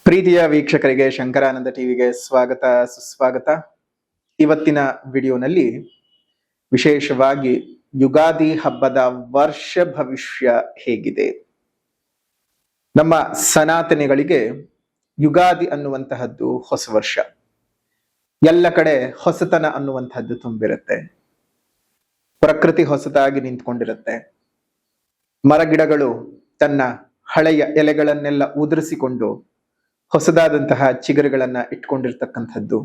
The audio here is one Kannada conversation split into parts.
ಪ್ರೀತಿಯ ವೀಕ್ಷಕರಿಗೆ ಶಂಕರಾನಂದ ಟಿವಿಗೆ ಸ್ವಾಗತ ಸುಸ್ವಾಗತ. ಇವತ್ತಿನ ವಿಡಿಯೋನಲ್ಲಿ ವಿಶೇಷವಾಗಿ ಯುಗಾದಿ ಹಬ್ಬದ ವರ್ಷ ಭವಿಷ್ಯ ಹೇಗಿದೆ. ನಮ್ಮ ಸನಾತನಿಗಳಿಗೆ ಯುಗಾದಿ ಅನ್ನುವಂತಹದ್ದು ಹೊಸ ವರ್ಷ. ಎಲ್ಲ ಕಡೆ ಹೊಸತನ ಅನ್ನುವಂತಹದ್ದು ತುಂಬಿರುತ್ತೆ. ಪ್ರಕೃತಿ ಹೊಸತಾಗಿ ನಿಂತ್ಕೊಂಡಿರುತ್ತೆ. ಮರಗಿಡಗಳು ತನ್ನ ಹಳೆಯ ಎಲೆಗಳನ್ನೆಲ್ಲ ಉದುರಿಸಿಕೊಂಡು ಹೊಸದಾದಂತಹ ಚಿಗುರುಗಳನ್ನ ಇಟ್ಕೊಂಡಿರ್ತಕ್ಕಂಥದ್ದು.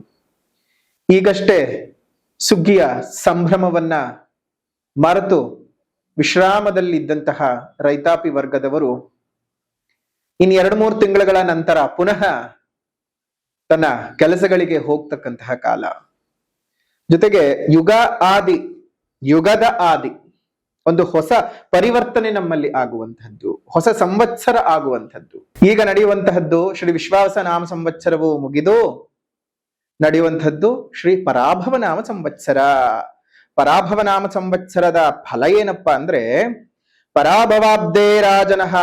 ಈಗಷ್ಟೇ ಸುಗ್ಗಿಯ ಸಂಭ್ರಮವನ್ನ ಮರೆತು ವಿಶ್ರಾಮದಲ್ಲಿದ್ದಂತಹ ರೈತಾಪಿ ವರ್ಗದವರು ಇನ್ನು 2-3 ತಿಂಗಳ ನಂತರ ಪುನಃ ತನ್ನ ಕೆಲಸಗಳಿಗೆ ಹೋಗ್ತಕ್ಕಂತಹ ಕಾಲ. ಜೊತೆಗೆ ಯುಗದ ಆದಿ ಒಂದು ಹೊಸ ಪರಿವರ್ತನೆ ನಮ್ಮಲ್ಲಿ ಆಗುವಂತಹದ್ದು, ಹೊಸ ಸಂವತ್ಸರ ಆಗುವಂಥದ್ದು. ಈಗ ನಡೆಯುವಂತಹದ್ದು ಶ್ರೀ ವಿಶ್ವಾವಸ ನಾಮ ಸಂವತ್ಸರವು ಮುಗಿದು ನಡೆಯುವಂಥದ್ದು ಶ್ರೀ ಪರಾಭವ ನಾಮ ಸಂವತ್ಸರ. ಪರಾಭವ ನಾಮ ಸಂವತ್ಸರದ ಫಲ ಏನಪ್ಪಾ ಅಂದ್ರೆ, ಪರಾಭವಾಬ್ದೇ ರಾಜನಃ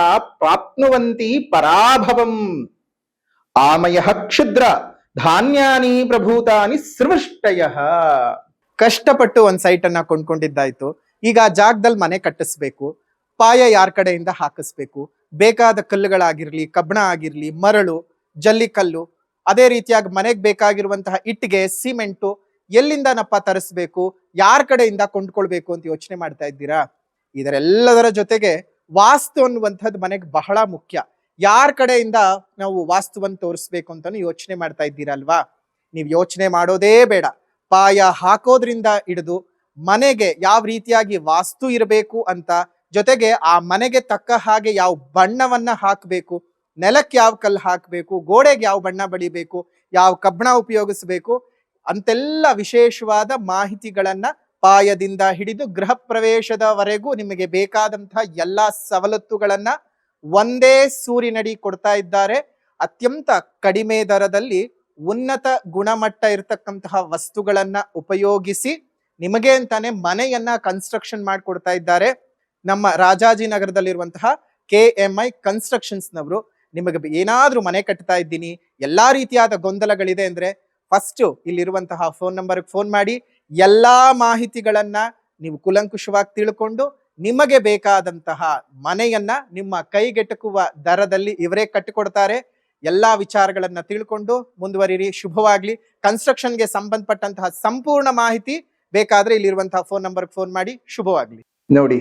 ಪ್ರಾಪ್ನುವಂತಿ ಪರಾಭವಂ ಆಮಯ ಕ್ಷುದ್ರ ಧಾನ್ಯಾನಿ ಪ್ರಭೂತಾನಿ ಸೃವಷ್ಟಯ. ಕಷ್ಟಪಟ್ಟು ಒಂದ್ ಸೈಟ್ ಅನ್ನ ಕೊಂಡ್ಕೊಂಡಿದ್ದಾಯ್ತು. ಈಗ ಆ ಜಾಗದಲ್ಲಿ ಮನೆ ಕಟ್ಟಿಸ್ಬೇಕು, ಪಾಯ ಯಾರ ಕಡೆಯಿಂದ ಹಾಕಿಸ್ಬೇಕು, ಬೇಕಾದ ಕಲ್ಲುಗಳಾಗಿರ್ಲಿ, ಕಬ್ಬಣ ಆಗಿರ್ಲಿ, ಮರಳು, ಜಲ್ಲಿಕಲ್ಲು, ಅದೇ ರೀತಿಯಾಗಿ ಮನೆಗೆ ಬೇಕಾಗಿರುವಂತಹ ಇಟ್ಟಿಗೆ, ಸಿಮೆಂಟು ಎಲ್ಲಿಂದನಪ್ಪ ತರಿಸ್ಬೇಕು, ಯಾರ ಕಡೆಯಿಂದ ಕೊಂಡ್ಕೊಳ್ಬೇಕು ಅಂತ ಯೋಚನೆ ಮಾಡ್ತಾ ಇದ್ದೀರಾ? ಇದರೆಲ್ಲದರ ಜೊತೆಗೆ ವಾಸ್ತು ಅನ್ನುವಂಥದ್ದು ಮನೆಗೆ ಬಹಳ ಮುಖ್ಯ. ಯಾರ ಕಡೆಯಿಂದ ನಾವು ವಾಸ್ತುವನ್ನು ತೋರಿಸ್ಬೇಕು ಅಂತಾನು ಯೋಚನೆ ಮಾಡ್ತಾ ಇದ್ದೀರಲ್ವಾ? ನೀವು ಯೋಚನೆ ಮಾಡೋದೇ ಬೇಡ. ಪಾಯ ಹಾಕೋದ್ರಿಂದ ಹಿಡಿದು ಮನೆಗೆ ಯಾವ ರೀತಿಯಾಗಿ ವಾಸ್ತು ಇರಬೇಕು ಅಂತ, ಜೊತೆಗೆ ಆ ಮನೆಗೆ ತಕ್ಕ ಹಾಗೆ ಯಾವ ಬಣ್ಣವನ್ನ ಹಾಕಬೇಕು, ನೆಲಕ್ಕೆ ಯಾವ ಕಲ್ಲು ಹಾಕಬೇಕು, ಗೋಡೆಗೆ ಯಾವ ಬಣ್ಣ ಬಡಿಬೇಕು, ಯಾವ ಕಬ್ಬಣ ಉಪಯೋಗಿಸಬೇಕು ಅಂತೆಲ್ಲ ವಿಶೇಷವಾದ ಮಾಹಿತಿಗಳನ್ನ ಪಾಯದಿಂದ ಹಿಡಿದು ಗೃಹ ಪ್ರವೇಶದವರೆಗೂ ನಿಮಗೆ ಬೇಕಾದಂತಹ ಎಲ್ಲಾ ಸವಲತ್ತುಗಳನ್ನ ಒಂದೇ ಸೂರಿನಡಿ ಕೊಡ್ತಾ ಇದ್ದಾರೆ. ಅತ್ಯಂತ ಕಡಿಮೆ ದರದಲ್ಲಿ ಉನ್ನತ ಗುಣಮಟ್ಟ ಇರತಕ್ಕಂತಹ ವಸ್ತುಗಳನ್ನ ಉಪಯೋಗಿಸಿ ನಿಮಗೆ ಅಂತಾನೆ ಮನೆಯನ್ನ ಕನ್ಸ್ಟ್ರಕ್ಷನ್ ಮಾಡಿಕೊಡ್ತಾ ಇದ್ದಾರೆ. ನಮ್ಮ ರಾಜಾಜಿನಗರದಲ್ಲಿರುವಂತಹ KMI ಕನ್ಸ್ಟ್ರಕ್ಷನ್ಸ್ ನವರು ನಿಮಗೆ ಏನಾದ್ರೂ ಮನೆ ಕಟ್ತಾ ಇದ್ದೀನಿ, ಎಲ್ಲಾ ರೀತಿಯಾದ ಗೊಂದಲಗಳಿದೆ ಅಂದ್ರೆ ಫಸ್ಟ್ ಇಲ್ಲಿರುವಂತಹ ಫೋನ್ ನಂಬರ್ಗೆ ಫೋನ್ ಮಾಡಿ ಎಲ್ಲಾ ಮಾಹಿತಿಗಳನ್ನ ನೀವು ಕುಲಂಕುಷವಾಗಿ ತಿಳ್ಕೊಂಡು ನಿಮಗೆ ಬೇಕಾದಂತಹ ಮನೆಯನ್ನ ನಿಮ್ಮ ಕೈಗೆಟಕುವ ದರದಲ್ಲಿ ಇವರೇ ಕಟ್ಟಿಕೊಡ್ತಾರೆ. ಎಲ್ಲಾ ವಿಚಾರಗಳನ್ನ ತಿಳ್ಕೊಂಡು ಮುಂದುವರಿರಿ. ಶುಭವಾಗ್ಲಿ. ಕನ್ಸ್ಟ್ರಕ್ಷನ್ಗೆ ಸಂಬಂಧಪಟ್ಟಂತಹ ಸಂಪೂರ್ಣ ಮಾಹಿತಿ ಬೇಕಾದ್ರೆ ಇಲ್ಲಿರುವಂತಹ ಫೋನ್ ನಂಬರ್ಗೆ ಫೋನ್ ಮಾಡಿ. ಶುಭವಾಗ್ಲಿ. ನೋಡಿ,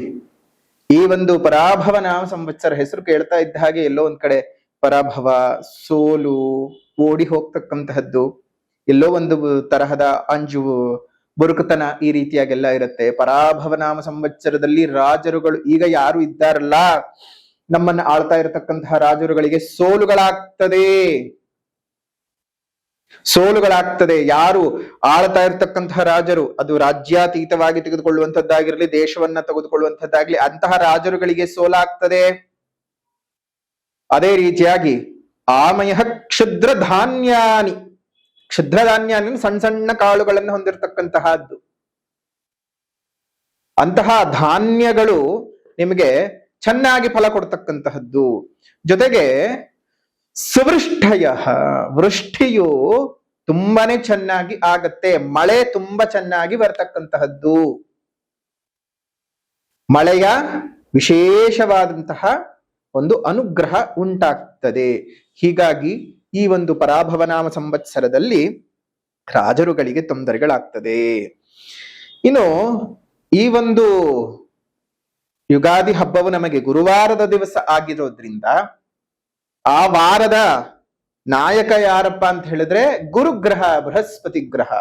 ಈ ಒಂದು ಪರಾಭವ ನಾಮ ಸಂವತ್ಸರ ಹೆಸರು ಕೇಳ್ತಾ ಇದ್ದ ಹಾಗೆ ಎಲ್ಲೋ ಒಂದ್ ಕಡೆ ಪರಾಭವ, ಸೋಲು, ಓಡಿ ಹೋಗ್ತಕ್ಕಂತಹದ್ದು, ಎಲ್ಲೋ ಒಂದು ತರಹದ ಅಂಜು, ಬುರುಕುತನ ಈ ರೀತಿಯಾಗೆಲ್ಲ ಇರುತ್ತೆ. ಪರಾಭವ ನಾಮ ಸಂವತ್ಸರದಲ್ಲಿ ರಾಜರುಗಳು ಈಗ ಯಾರು ಇದ್ದಾರಲ್ಲ, ನಮ್ಮನ್ನ ಆಳ್ತಾ ಇರತಕ್ಕಂತಹ ರಾಜರುಗಳಿಗೆ ಸೋಲುಗಳಾಗ್ತದೆ. ಯಾರು ಆಳ್ತಾ ಇರ್ತಕ್ಕಂತಹ ರಾಜರು, ಅದು ರಾಜ್ಯಾತೀತವಾಗಿ ತೆಗೆದುಕೊಳ್ಳುವಂತದ್ದಾಗಿರ್ಲಿ, ದೇಶವನ್ನ ತೆಗೆದುಕೊಳ್ಳುವಂತದ್ದಾಗ್ಲಿ, ಅಂತಹ ರಾಜರುಗಳಿಗೆ ಸೋಲಾಗ್ತದೆ. ಅದೇ ರೀತಿಯಾಗಿ ಆಮಯ ಕ್ಷುದ್ರ ಧಾನ್ಯಾನಿ ಸಣ್ಣ ಸಣ್ಣ ಕಾಳುಗಳನ್ನು ಹೊಂದಿರತಕ್ಕಂತಹದ್ದು, ಅಂತಹ ಧಾನ್ಯಗಳು ನಿಮಗೆ ಚೆನ್ನಾಗಿ ಫಲ ಕೊಡ್ತಕ್ಕಂತಹದ್ದು. ಜೊತೆಗೆ ಸುವೃಷ್ಟಯ, ವೃಷ್ಟಿಯು ತುಂಬಾನೇ ಚೆನ್ನಾಗಿ ಆಗತ್ತೆ. ಮಳೆ ತುಂಬಾ ಚೆನ್ನಾಗಿ ಬರ್ತಕ್ಕಂತಹದ್ದು, ಮಳೆಯ ವಿಶೇಷವಾದಂತಹ ಒಂದು ಅನುಗ್ರಹ ಉಂಟಾಗ್ತದೆ. ಹೀಗಾಗಿ ಈ ಒಂದು ಪರಾಭವನಾಮ ಸಂವತ್ಸರದಲ್ಲಿ ರಾಜರುಗಳಿಗೆ ತೊಂದರೆಗಳಾಗ್ತದೆ. ಇನ್ನು ಈ ಒಂದು ಯುಗಾದಿ ಹಬ್ಬವು ನಮಗೆ ಗುರುವಾರದ ದಿವಸ ಆಗಿರೋದ್ರಿಂದ ಆ ವಾರದ ನಾಯಕ ಯಾರಪ್ಪ ಅಂತ ಹೇಳಿದ್ರೆ ಗುರುಗ್ರಹ, ಬೃಹಸ್ಪತಿ ಗ್ರಹ.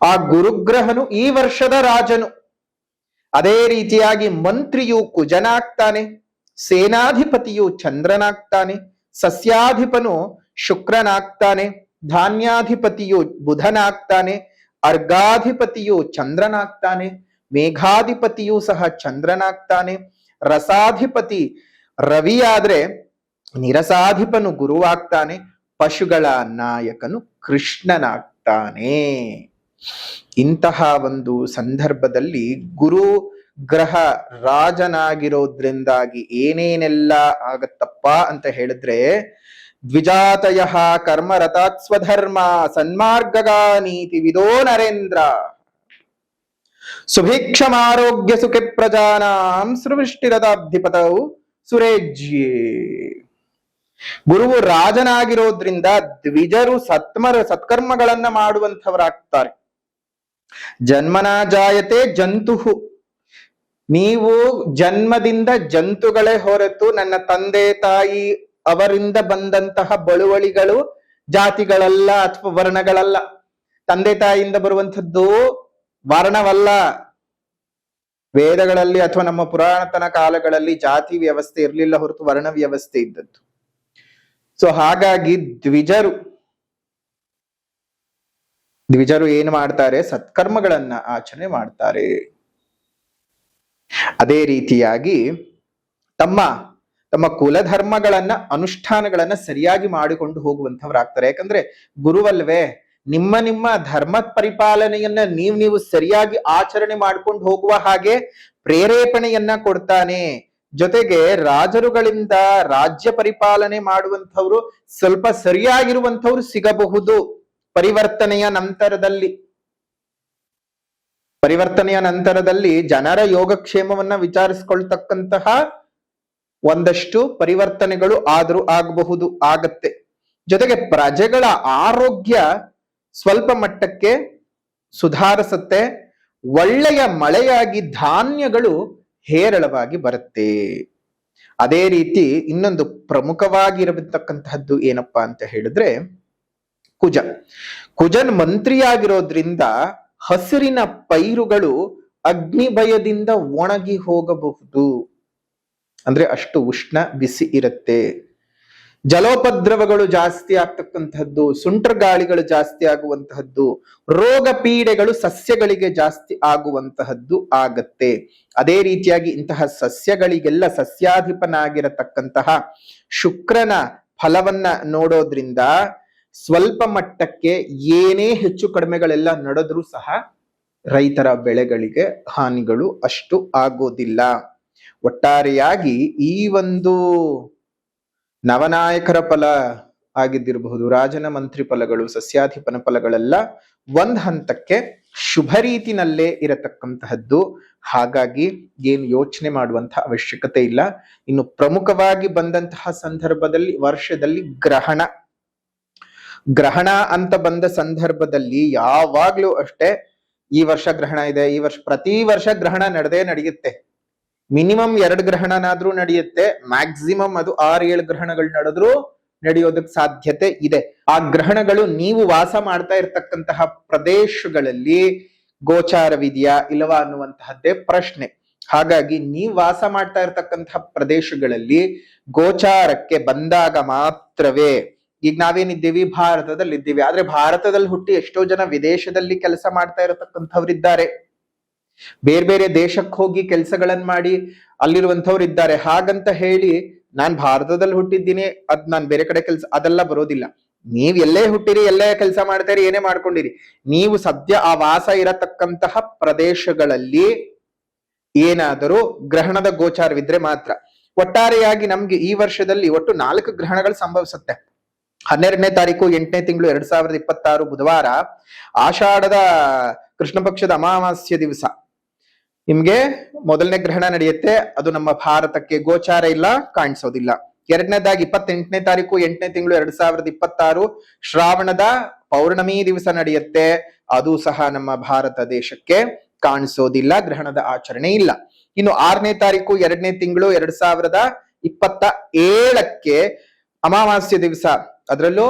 ಆ ಗುರುಗ್ರಹನು ಈ ವರ್ಷದ ರಾಜನು. ಅದೇ ರೀತಿಯಾಗಿ ಮಂತ್ರಿಯು ಕುಜನಾಗ್ತಾನೆ, ಸೇನಾಧಿಪತಿಯು ಚಂದ್ರನಾಗ್ತಾನೆ, ಸಸ್ಯಾಧಿಪನು ಶುಕ್ರನಾಗ್ತಾನೆ, ಧಾನ್ಯಾಧಿಪತಿಯು ಬುಧನಾಗ್ತಾನೆ, ಅರ್ಘಾಧಿಪತಿಯು ಚಂದ್ರನಾಗ್ತಾನೆ, ಮೇಘಾಧಿಪತಿಯು ಸಹ ಚಂದ್ರನಾಗ್ತಾನೆ, ರಸಾಧಿಪತಿ ರವಿಯಾದ್ರೆ ನಿರಸಾಧಿಪನು ಗುರುವಾಗ್ತಾನೆ, ಪಶುಗಳ ನಾಯಕನು ಕೃಷ್ಣನಾಗ್ತಾನೆ. ಇಂತಹ ಒಂದು ಸಂದರ್ಭದಲ್ಲಿ ಗುರು ಗ್ರಹ ರಾಜನಾಗಿರೋದ್ರಿಂದಾಗಿ ಏನೇನೆಲ್ಲ ಆಗತ್ತಪ್ಪ ಅಂತ ಹೇಳಿದ್ರೆ, ದ್ವಿಜಾತಯ ಕರ್ಮರತಾತ್ ಸ್ವಧರ್ಮ ಸನ್ಮಾರ್ಗಗಾನೀತಿ ವಿದೋ ನರೇಂದ್ರ ಸುಭಿಕ್ಷಮಾರೋಗ್ಯ ಸುಖೆ ಪ್ರಜಾನಾಂ ಸೃಷ್ಟಿರದಾಧಿಪತೌ ಸುರೇಜ್ಯೇ. ಗುರುವು ರಾಜನಾಗಿರೋದ್ರಿಂದ ದ್ವಿಜರು ಸತ್ಕರ್ಮಗಳನ್ನ ಮಾಡುವಂಥವರಾಗ್ತಾರೆ. ಜನ್ಮನ ಜಾಯತೆ ಜಂತುಹು, ನೀವು ಜನ್ಮದಿಂದ ಜಂತುಗಳೇ ಹೊರತು ನನ್ನ ತಂದೆ ತಾಯಿ ಅವರಿಂದ ಬಂದಂತಹ ಬಳುವಳಿಗಳು ಜಾತಿಗಳಲ್ಲ ಅಥವಾ ವರ್ಣಗಳಲ್ಲ. ತಂದೆ ತಾಯಿಯಿಂದ ಬರುವಂಥದ್ದು ವರ್ಣವಲ್ಲ. ವೇದಗಳಲ್ಲಿ ಅಥವಾ ನಮ್ಮ ಪುರಾತನ ಕಾಲಗಳಲ್ಲಿ ಜಾತಿ ವ್ಯವಸ್ಥೆ ಇರಲಿಲ್ಲ ಹೊರತು ವರ್ಣ ವ್ಯವಸ್ಥೆ ಇದ್ದದ್ದು. ಸೊ ಹಾಗಾಗಿ ದ್ವಿಜರು ಏನು ಮಾಡ್ತಾರೆ? ಸತ್ಕರ್ಮಗಳನ್ನ ಆಚರಣೆ ಮಾಡ್ತಾರೆ. ಅದೇ ರೀತಿಯಾಗಿ ತಮ್ಮ ಕುಲಧರ್ಮಗಳನ್ನ ಅನುಷ್ಠಾನಗಳನ್ನ ಸರಿಯಾಗಿ ಮಾಡಿಕೊಂಡು ಹೋಗುವಂಥವ್ರಾಗ್ತಾರೆ. ಯಾಕಂದ್ರೆ ಗುರುವಲ್ವೇ, ನಿಮ್ಮ ಧರ್ಮ ಪರಿಪಾಲನೆಯನ್ನ ನೀವು ಸರಿಯಾಗಿ ಆಚರಣೆ ಮಾಡ್ಕೊಂಡು ಹೋಗುವ ಹಾಗೆ ಪ್ರೇರೇಪಣೆಯನ್ನ ಕೊಡ್ತಾನೆ. ಜೊತೆಗೆ ರಾಜರುಗಳಿಂದ ರಾಜ್ಯ ಪರಿಪಾಲನೆ ಮಾಡುವಂಥವ್ರು ಸ್ವಲ್ಪ ಸರಿಯಾಗಿರುವಂಥವ್ರು ಸಿಗಬಹುದು ಪರಿವರ್ತನೆಯ ನಂತರದಲ್ಲಿ ಜನರ ಯೋಗಕ್ಷೇಮವನ್ನ ವಿಚಾರಿಸ್ಕೊಳ್ತಕ್ಕಂತಹ ಒಂದಷ್ಟು ಪರಿವರ್ತನೆಗಳು ಆದ್ರೂ ಆಗತ್ತೆ. ಜೊತೆಗೆ ಪ್ರಜೆಗಳ ಆರೋಗ್ಯ ಸ್ವಲ್ಪ ಮಟ್ಟಕ್ಕೆ ಸುಧಾರಿಸುತ್ತೆ. ಒಳ್ಳೆಯ ಮಳೆಯಾಗಿ ಧಾನ್ಯಗಳು ಹೇರಳವಾಗಿ ಬರುತ್ತೆ. ಅದೇ ರೀತಿ ಇನ್ನೊಂದು ಪ್ರಮುಖವಾಗಿರತಕ್ಕಂತಹದ್ದು ಏನಪ್ಪಾ ಅಂತ ಹೇಳಿದ್ರೆ, ಕುಜನ್ ಮಂತ್ರಿಯಾಗಿರೋದ್ರಿಂದ ಹಸಿರಿನ ಪೈರುಗಳು ಅಗ್ನಿ ಭಯದಿಂದ ಒಣಗಿ ಹೋಗಬಹುದು. ಅಂದ್ರೆ ಅಷ್ಟು ಉಷ್ಣ ಬಿಸಿ ಇರುತ್ತೆ. ಜಲೋಪದ್ರವಗಳು ಜಾಸ್ತಿ ಆಗ್ತಕ್ಕಂತಹದ್ದು, ಸುಂಟರ್ ಗಾಳಿಗಳು ಜಾಸ್ತಿ ಆಗುವಂತಹದ್ದು, ರೋಗ ಪೀಡೆಗಳು ಸಸ್ಯಗಳಿಗೆ ಜಾಸ್ತಿ ಆಗುವಂತಹದ್ದು ಆಗತ್ತೆ. ಅದೇ ರೀತಿಯಾಗಿ ಇಂತಹ ಸಸ್ಯಗಳಿಗೆಲ್ಲ ಸಸ್ಯಾಧಿಪನಾಗಿರತಕ್ಕಂತಹ ಶುಕ್ರನ ಫಲವನ್ನ ನೋಡೋದ್ರಿಂದ ಸ್ವಲ್ಪ ಮಟ್ಟಕ್ಕೆ ಏನೇ ಹೆಚ್ಚು ಕಡಿಮೆಗಳೆಲ್ಲ ನಡೆದ್ರೂ ಸಹ ರೈತರ ಬೆಳೆಗಳಿಗೆ ಹಾನಿಗಳು ಅಷ್ಟು ಆಗೋದಿಲ್ಲ. ಒಟ್ಟಾರೆಯಾಗಿ ಈ ಒಂದು ನವನಾಯಕರ ಫಲ ಆಗಿದ್ದಿರಬಹುದು, ರಾಜನ ಮಂತ್ರಿ ಫಲಗಳು, ಸಸ್ಯಾಧಿಪನ ಫಲಗಳೆಲ್ಲ ಒಂದ್ ಹಂತಕ್ಕೆ ಶುಭ ರೀತಿನಲ್ಲೇ ಇರತಕ್ಕಂತಹದ್ದು. ಹಾಗಾಗಿ ಏನು ಯೋಚನೆ ಮಾಡುವಂತಹ ಅವಶ್ಯಕತೆ ಇಲ್ಲ. ಇನ್ನು ಪ್ರಮುಖವಾಗಿ ಬಂದಂತಹ ಸಂದರ್ಭದಲ್ಲಿ ವರ್ಷದಲ್ಲಿ ಗ್ರಹಣ ಅಂತ ಬಂದ ಸಂದರ್ಭದಲ್ಲಿ ಯಾವಾಗ್ಲೂ ಅಷ್ಟೇ, ಈ ವರ್ಷ ಗ್ರಹಣ ಇದೆ, ಪ್ರತಿ ವರ್ಷ ಗ್ರಹಣ ನಡೆಯುತ್ತೆ. ಮಿನಿಮಮ್ 2 ಗ್ರಹಣನಾದ್ರೂ ನಡೆಯುತ್ತೆ. ಮ್ಯಾಕ್ಸಿಮಮ್ ಅದು 6-7 ಗ್ರಹಣಗಳು ನಡೆಯೋದಕ್ಕೆ ಸಾಧ್ಯತೆ ಇದೆ. ಆ ಗ್ರಹಣಗಳು ನೀವು ವಾಸ ಮಾಡ್ತಾ ಇರ್ತಕ್ಕಂತಹ ಪ್ರದೇಶಗಳಲ್ಲಿ ಗೋಚಾರವಿದೆಯಾ ಇಲ್ಲವಾ ಅನ್ನುವಂತಹದ್ದೇ ಪ್ರಶ್ನೆ. ಹಾಗಾಗಿ ನೀವು ವಾಸ ಮಾಡ್ತಾ ಇರ್ತಕ್ಕಂತಹ ಪ್ರದೇಶಗಳಲ್ಲಿ ಗೋಚಾರಕ್ಕೆ ಬಂದಾಗ ಮಾತ್ರವೇ, ಈಗ ನಾವೇನಿದ್ದೀವಿ ಭಾರತದಲ್ಲಿ ಇದ್ದೀವಿ, ಆದ್ರೆ ಭಾರತದಲ್ಲಿ ಹುಟ್ಟಿ ಎಷ್ಟೋ ಜನ ವಿದೇಶದಲ್ಲಿ ಕೆಲಸ ಮಾಡ್ತಾ ಇರತಕ್ಕಂಥವ್ರಿದ್ದಾರೆ, ಬೇರೆ ಬೇರೆ ದೇಶಕ್ಕೆ ಹೋಗಿ ಕೆಲಸಗಳನ್ನ ಮಾಡಿ ಅಲ್ಲಿರುವಂಥವ್ರು ಇದ್ದಾರೆ. ಹಾಗಂತ ಹೇಳಿ ನಾನ್ ಭಾರತದಲ್ಲಿ ಹುಟ್ಟಿದ್ದೀನಿ, ನಾನ್ ಬೇರೆ ಕಡೆ ಕೆಲಸ, ಅದೆಲ್ಲ ಬರೋದಿಲ್ಲ. ನೀವ್ ಎಲ್ಲೇ ಹುಟ್ಟಿರಿ, ಎಲ್ಲೇ ಕೆಲಸ ಮಾಡ್ತೀರಿ, ಏನೇ ಮಾಡ್ಕೊಂಡಿರಿ, ನೀವು ಸದ್ಯ ಆ ವಾಸ ಇರತಕ್ಕಂತಹ ಪ್ರದೇಶಗಳಲ್ಲಿ ಏನಾದರೂ ಗ್ರಹಣದ ಗೋಚಾರವಿದ್ರೆ ಮಾತ್ರ. ಒಟ್ಟಾರೆಯಾಗಿ ನಮ್ಗೆ ಈ ವರ್ಷದಲ್ಲಿ ಒಟ್ಟು 4 ಗ್ರಹಣಗಳು ಸಂಭವಿಸುತ್ತೆ. 12ನೇ ತಾರೀಕು 8ನೇ ತಿಂಗಳು 2026 ಬುಧವಾರ, ಆಷಾಢದ ಕೃಷ್ಣ ಪಕ್ಷದ ಅಮಾವಾಸ್ಯ ದಿವಸ ನಿಮ್ಗೆ ಮೊದಲನೇ ಗ್ರಹಣ ನಡೆಯುತ್ತೆ. ಅದು ನಮ್ಮ ಭಾರತಕ್ಕೆ ಗೋಚಾರ ಇಲ್ಲ, ಕಾಣಿಸೋದಿಲ್ಲ. 2ನೇದಾಗಿ 28ನೇ ತಾರೀಕು 8ನೇ ತಿಂಗಳು 2026 ಶ್ರಾವಣದ ಪೌರ್ಣಮಿ ದಿವಸ ನಡೆಯುತ್ತೆ. ಅದು ಸಹ ನಮ್ಮ ಭಾರತ ದೇಶಕ್ಕೆ ಕಾಣಿಸೋದಿಲ್ಲ, ಗ್ರಹಣದ ಆಚರಣೆ ಇಲ್ಲ. ಇನ್ನು 6ನೇ ತಾರೀಕು 2ನೇ ತಿಂಗಳು 2027 ಅಮಾವಾಸ್ಯ ದಿವಸ, ಅದರಲ್ಲೂ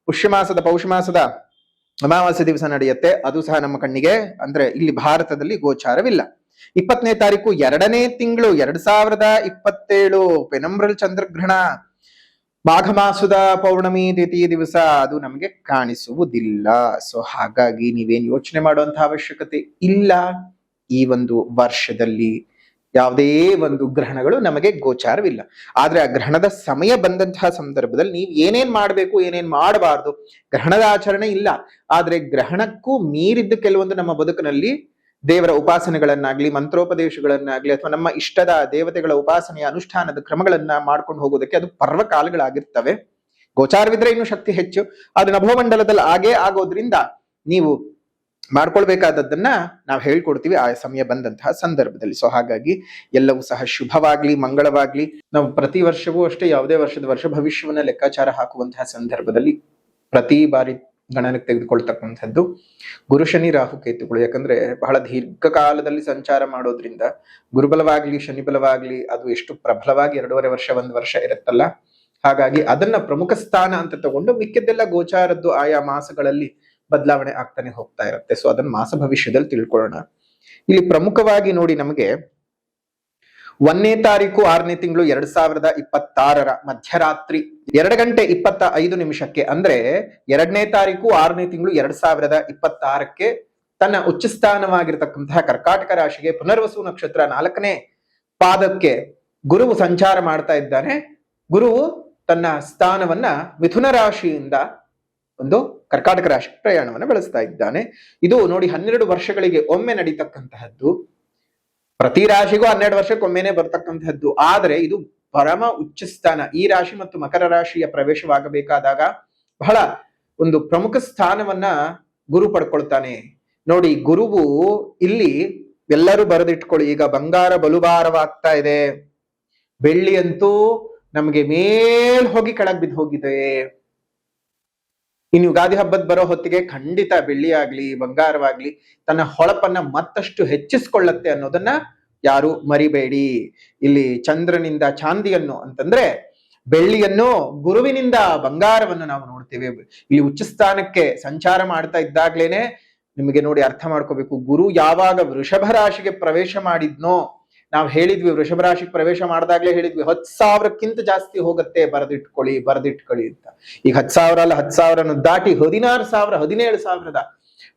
ಪೌಷ ಮಾಸದ ಅಮಾವಾಸ್ಯ ದಿವಸ ನಡೆಯುತ್ತೆ. ಅದು ಸಹ ನಮ್ಮ ಕಣ್ಣಿಗೆ, ಅಂದ್ರೆ ಇಲ್ಲಿ ಭಾರತದಲ್ಲಿ ಗೋಚಾರವಿಲ್ಲ. 20ನೇ ತಾರೀಕು 2ನೇ ತಿಂಗಳು 2027 ಪೆನಂಬ್ರಲ್ ಚಂದ್ರಗ್ರಹಣ, ಮಾಘ ಮಾಸದ ಪೌರ್ಣಮಿ ದ್ವಿತೀಯ ದಿವಸ, ಅದು ನಮಗೆ ಕಾಣಿಸುವುದಿಲ್ಲ. ಸೊ ಹಾಗಾಗಿ ನೀವೇನ್ ಯೋಚನೆ ಮಾಡುವಂತಹ ಅವಶ್ಯಕತೆ ಇಲ್ಲ. ಈ ಒಂದು ವರ್ಷದಲ್ಲಿ ಯಾವುದೇ ಒಂದು ಗ್ರಹಣಗಳು ನಮಗೆ ಗೋಚಾರವಿಲ್ಲ. ಆದ್ರೆ ಆ ಗ್ರಹಣದ ಸಮಯ ಬಂದಂತಹ ಸಂದರ್ಭದಲ್ಲಿ ನೀವು ಏನೇನ್ ಮಾಡ್ಬೇಕು, ಏನೇನ್ ಮಾಡಬಾರ್ದು, ಗ್ರಹಣದ ಆಚರಣೆ ಇಲ್ಲ, ಆದ್ರೆ ಗ್ರಹಣಕ್ಕೂ ಮೀರಿದ್ದು ಕೆಲವೊಂದು ನಮ್ಮ ಬದುಕಿನಲ್ಲಿ ದೇವರ ಉಪಾಸನೆಗಳನ್ನಾಗ್ಲಿ, ಮಂತ್ರೋಪದೇಶಗಳನ್ನಾಗ್ಲಿ, ಅಥವಾ ನಮ್ಮ ಇಷ್ಟದ ದೇವತೆಗಳ ಉಪಾಸನೆಯ ಅನುಷ್ಠಾನದ ಕ್ರಮಗಳನ್ನ ಮಾಡ್ಕೊಂಡು ಹೋಗೋದಕ್ಕೆ ಅದು ಪರ್ವಕಾಲಗಳಾಗಿರ್ತವೆ. ಗೋಚಾರವಿದ್ರೆ ಇನ್ನು ಶಕ್ತಿ ಹೆಚ್ಚು. ಅದು ನಭೋಮಂಡಲದಲ್ಲಿ ಆಗೇ ಆಗೋದ್ರಿಂದ ನೀವು ಮಾಡ್ಕೊಳ್ಬೇಕಾದದ್ದನ್ನ ನಾವು ಹೇಳ್ಕೊಡ್ತೀವಿ ಆ ಸಮಯ ಬಂದಂತಹ ಸಂದರ್ಭದಲ್ಲಿ. ಸೊ ಹಾಗಾಗಿ ಎಲ್ಲವೂ ಸಹ ಶುಭವಾಗ್ಲಿ, ಮಂಗಳವಾಗ್ಲಿ. ನಾವು ಪ್ರತಿ ವರ್ಷವೂ ಅಷ್ಟೇ ಯಾವುದೇ ವರ್ಷ ಭವಿಷ್ಯವನ್ನ ಲೆಕ್ಕಾಚಾರ ಹಾಕುವಂತಹ ಸಂದರ್ಭದಲ್ಲಿ ಪ್ರತಿ ಬಾರಿ ಗಣನಕ್ಕೆ ತೆಗೆದುಕೊಳ್ತಕ್ಕಂಥದ್ದು ಗುರು ಶನಿ ರಾಹು ಕೇತುಗಳು. ಯಾಕಂದ್ರೆ ಬಹಳ ದೀರ್ಘಕಾಲದಲ್ಲಿ ಸಂಚಾರ ಮಾಡೋದ್ರಿಂದ ಗುರುಬಲವಾಗ್ಲಿ ಶನಿ ಬಲವಾಗ್ಲಿ ಅದು ಎಷ್ಟು ಪ್ರಬಲವಾಗಿ 2.5 ವರ್ಷ 1 ವರ್ಷ ಇರುತ್ತಲ್ಲ, ಹಾಗಾಗಿ ಅದನ್ನ ಪ್ರಮುಖ ಸ್ಥಾನ ಅಂತ ತಗೊಂಡು ಮಿಕ್ಕಿದ್ದೆಲ್ಲ ಗೋಚಾರದ್ದು ಆಯಾ ಮಾಸಗಳಲ್ಲಿ ಬದಲಾವಣೆ ಆಗ್ತಾನೆ ಹೋಗ್ತಾ ಇರುತ್ತೆ. ಸೊ ಅದನ್ನ ಮಾಸ ಭವಿಷ್ಯದಲ್ಲಿ ತಿಳ್ಕೊಳ್ಳೋಣ. ಇಲ್ಲಿ ಪ್ರಮುಖವಾಗಿ ನೋಡಿ, ನಮಗೆ 1ನೇ ತಾರೀಕು 6ನೇ ತಿಂಗಳು 2026 ಮಧ್ಯರಾತ್ರಿ 2:25 ಅಂದ್ರೆ 2ನೇ ತಾರೀಕು 6ನೇ ತಿಂಗಳು 2026 ತನ್ನ ಉಚ್ಚ ಸ್ಥಾನವಾಗಿರ್ತಕ್ಕಂತಹ ಕರ್ಕಾಟಕ ರಾಶಿಗೆ ಪುನರ್ವಸು ನಕ್ಷತ್ರ 4ನೇ ಪಾದಕ್ಕೆ ಗುರುವು ಸಂಚಾರ ಮಾಡ್ತಾ ಇದ್ದಾನೆ. ಗುರುವು ತನ್ನ ಸ್ಥಾನವನ್ನ ಮಿಥುನ ರಾಶಿಯಿಂದ ಒಂದು ಕರ್ಕಾಟಕ ರಾಶಿ ಪ್ರಯಾಣವನ್ನು ಬೆಳೆಸ್ತಾ ಇದ್ದಾನೆ. ಇದು ನೋಡಿ 12 ವರ್ಷಗಳಿಗೆ ಒಮ್ಮೆ ನಡೀತಕ್ಕಂತಹದ್ದು. ಪ್ರತಿ ರಾಶಿಗೂ 12 ವರ್ಷಕ್ಕೊಮ್ಮೆನೆ ಬರ್ತಕ್ಕಂತಹದ್ದು. ಆದ್ರೆ ಇದು ಪರಮ ಉಚ್ಚ ಸ್ಥಾನ. ಈ ರಾಶಿ ಮತ್ತು ಮಕರ ರಾಶಿಯ ಪ್ರವೇಶವಾಗಬೇಕಾದಾಗ ಬಹಳ ಒಂದು ಪ್ರಮುಖ ಸ್ಥಾನವನ್ನ ಗುರು ಪಡ್ಕೊಳ್ತಾನೆ. ನೋಡಿ, ಗುರುವು ಇಲ್ಲಿ ಎಲ್ಲರೂ ಬರೆದಿಟ್ಕೊಳ್ಳಿ, ಈಗ ಬಂಗಾರ ಬಲುಭಾರವಾಗ್ತಾ ಇದೆ, ಬೆಳ್ಳಿ ಅಂತೂ ನಮಗೆ ಮೇಲ್ ಹೋಗಿ ಕೆಳಗ್ ಬಿದ್ದು ಹೋಗಿದೆ. ಇನ್ನು ಯುಗಾದಿ ಹಬ್ಬದ ಬರೋ ಹೊತ್ತಿಗೆ ಖಂಡಿತ ಬೆಳ್ಳಿ ಆಗ್ಲಿ ಬಂಗಾರವಾಗ್ಲಿ ತನ್ನ ಹೊಳಪನ್ನ ಮತ್ತಷ್ಟು ಹೆಚ್ಚಿಸ್ಕೊಳ್ಳತ್ತೆ ಅನ್ನೋದನ್ನ ಯಾರು ಮರಿಬೇಡಿ. ಇಲ್ಲಿ ಚಂದ್ರನಿಂದ ಚಾಂದಿಯನ್ನು ಅಂತಂದ್ರೆ ಬೆಳ್ಳಿಯನ್ನು, ಗುರುವಿನಿಂದ ಬಂಗಾರವನ್ನು ನಾವು ನೋಡ್ತೇವೆ. ಇಲ್ಲಿ ಉಚ್ಚ ಸ್ಥಾನಕ್ಕೆ ಸಂಚಾರ ಮಾಡ್ತಾ ಇದ್ದಾಗ್ಲೇನೆ ನಿಮಗೆ ನೋಡಿ ಅರ್ಥ ಮಾಡ್ಕೋಬೇಕು, ಗುರು ಯಾವಾಗ ವೃಷಭ ರಾಶಿಗೆ ಪ್ರವೇಶ ಮಾಡಿದ್ನೋ, ನಾವು ಹೇಳಿದ್ವಿ ವೃಷಭ ರಾಶಿಗೆ ಪ್ರವೇಶ ಮಾಡಿದಾಗ್ಲೇ ಹೇಳಿದ್ವಿ 10,000ಕ್ಕಿಂತ ಜಾಸ್ತಿ ಹೋಗುತ್ತೆ, ಬರೆದಿಟ್ಕೊಳ್ಳಿ ಅಂತ. ಈಗ 10,000 ಅಲ್ಲ, 10,000 ದಾಟಿ 16,000 17,000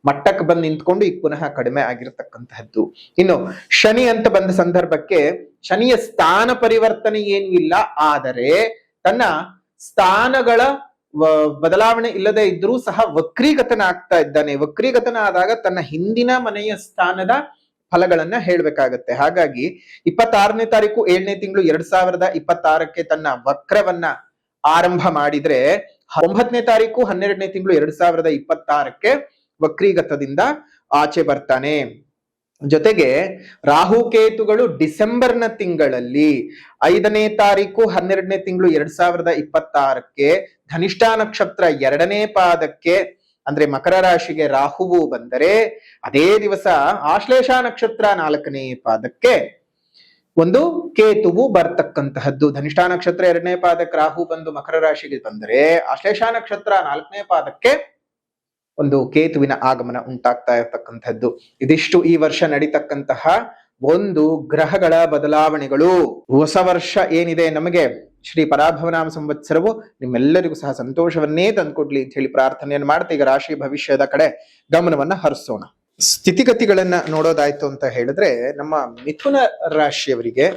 ಮಟ್ಟಕ್ಕೆ ಬಂದು ನಿಂತ್ಕೊಂಡು ಈಗ ಪುನಃ ಕಡಿಮೆ ಆಗಿರತಕ್ಕಂತಹದ್ದು. ಇನ್ನು ಶನಿ ಅಂತ ಬಂದ ಸಂದರ್ಭಕ್ಕೆ ಶನಿಯ ಸ್ಥಾನ ಪರಿವರ್ತನೆ ಏನೂ ಇಲ್ಲ, ಆದರೆ ತನ್ನ ಸ್ಥಾನಗಳ ಬದಲಾವಣೆ ಇಲ್ಲದೆ ಇದ್ರೂ ಸಹ ವಕ್ರೀಗತನ ಆಗ್ತಾ ಇದ್ದಾನೆ. ವಕ್ರೀಗತನ ಆದಾಗ ತನ್ನ ಹಿಂದಿನ ಮನೆಯ ಸ್ಥಾನದ ಫಲಗಳನ್ನ ಹೇಳ್ಬೇಕಾಗತ್ತೆ. ಹಾಗಾಗಿ 26ನೇ ತಾರೀಕು 7ನೇ ತಿಂಗಳು 2026 ತನ್ನ ವಕ್ರವನ್ನ ಆರಂಭ ಮಾಡಿದ್ರೆ 9ನೇ ತಾರೀಕು 12ನೇ ತಿಂಗಳು 2026 ವಕ್ರೀಗತದಿಂದ ಆಚೆ ಬರ್ತಾನೆ. ಜೊತೆಗೆ ರಾಹುಕೇತುಗಳು ಡಿಸೆಂಬರ್ನ ತಿಂಗಳಲ್ಲಿ 5ನೇ ತಾರೀಕು 12ನೇ ತಿಂಗಳು 2026 ಧನಿಷ್ಠಾ ನಕ್ಷತ್ರ 2ನೇ ಪಾದಕ್ಕೆ ಅಂದ್ರೆ ಮಕರ ರಾಶಿಗೆ ರಾಹುವು ಬಂದರೆ, ಅದೇ ದಿವಸ ಆಶ್ಲೇಷ ನಕ್ಷತ್ರ 4ನೇ ಪಾದಕ್ಕೆ ಒಂದು ಕೇತುವು ಬರ್ತಕ್ಕಂತಹದ್ದು. ಧನಿಷ್ಠಾ ನಕ್ಷತ್ರ 2ನೇ ಪಾದಕ್ಕೆ ರಾಹು ಬಂದು ಮಕರ ರಾಶಿಗೆ ಬಂದರೆ, ಆಶ್ಲೇಷ ನಕ್ಷತ್ರ 4ನೇ ಪಾದಕ್ಕೆ ಒಂದು ಕೇತುವಿನ ಆಗಮನ ಉಂಟಾಗ್ತಾ ಇರತಕ್ಕಂಥದ್ದು. ಇದಿಷ್ಟು ಈ ವರ್ಷ ನಡೀತಕ್ಕಂತಹ ಒಂದು ಗ್ರಹಗಳ ಬದಲಾವಣೆಗಳು. ಹೊಸ ವರ್ಷ ಏನಿದೆ ನಮಗೆ ಶ್ರೀ ಪರಾಭವನಾಮ ಸಂವತ್ಸರವು ನಿಮ್ಮೆಲ್ಲರಿಗೂ ಸಹ ಸಂತೋಷವನ್ನೇ ತಂದ್ಕೊಡ್ಲಿ ಅಂತ ಹೇಳಿ ಪ್ರಾರ್ಥನೆಯನ್ನು ಮಾಡ್ತಾ ಈಗ ರಾಶಿ ಭವಿಷ್ಯದ ಕಡೆ ಗಮನವನ್ನ ಹರಿಸೋಣ. ಸ್ಥಿತಿಗತಿಗಳನ್ನ ನೋಡೋದಾಯ್ತು ಅಂತ ಹೇಳಿದ್ರೆ, ನಮ್ಮ ಮಿಥುನ ರಾಶಿಯವರಿಗೆ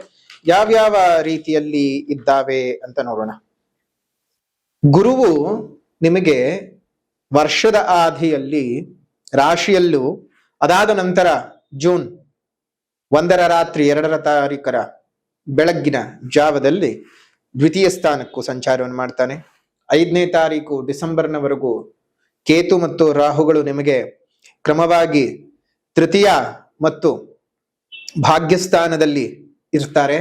ಯಾವ್ಯಾವ ರೀತಿಯಲ್ಲಿ ಇದ್ದಾವೆ ಅಂತ ನೋಡೋಣ. ಗುರುವು ನಿಮಗೆ ವರ್ಷದ ಆದಿಯಲ್ಲಿ ರಾಶಿಯಲ್ಲೂ, ಅದಾದ ನಂತರ ಜೂನ್ 1ರ ರಾತ್ರಿ 2ರ ತಾರೀಕರ ಬೆಳಗ್ಗಿನ ಜಾವದಲ್ಲಿ ದ್ವಿತೀಯ ಸ್ಥಾನಕ್ಕೂ ಸಂಚಾರವನ್ನು ಮಾಡ್ತಾನೆ. 5ನೇ ತಾರೀಕು ಡಿಸೆಂಬರ್ನವರೆಗೂ ಕೇತು ಮತ್ತು ರಾಹುಗಳು ನಿಮಗೆ ಕ್ರಮವಾಗಿ ತೃತೀಯ ಮತ್ತು ಭಾಗ್ಯಸ್ಥಾನದಲ್ಲಿ ಇರ್ತಾರೆ.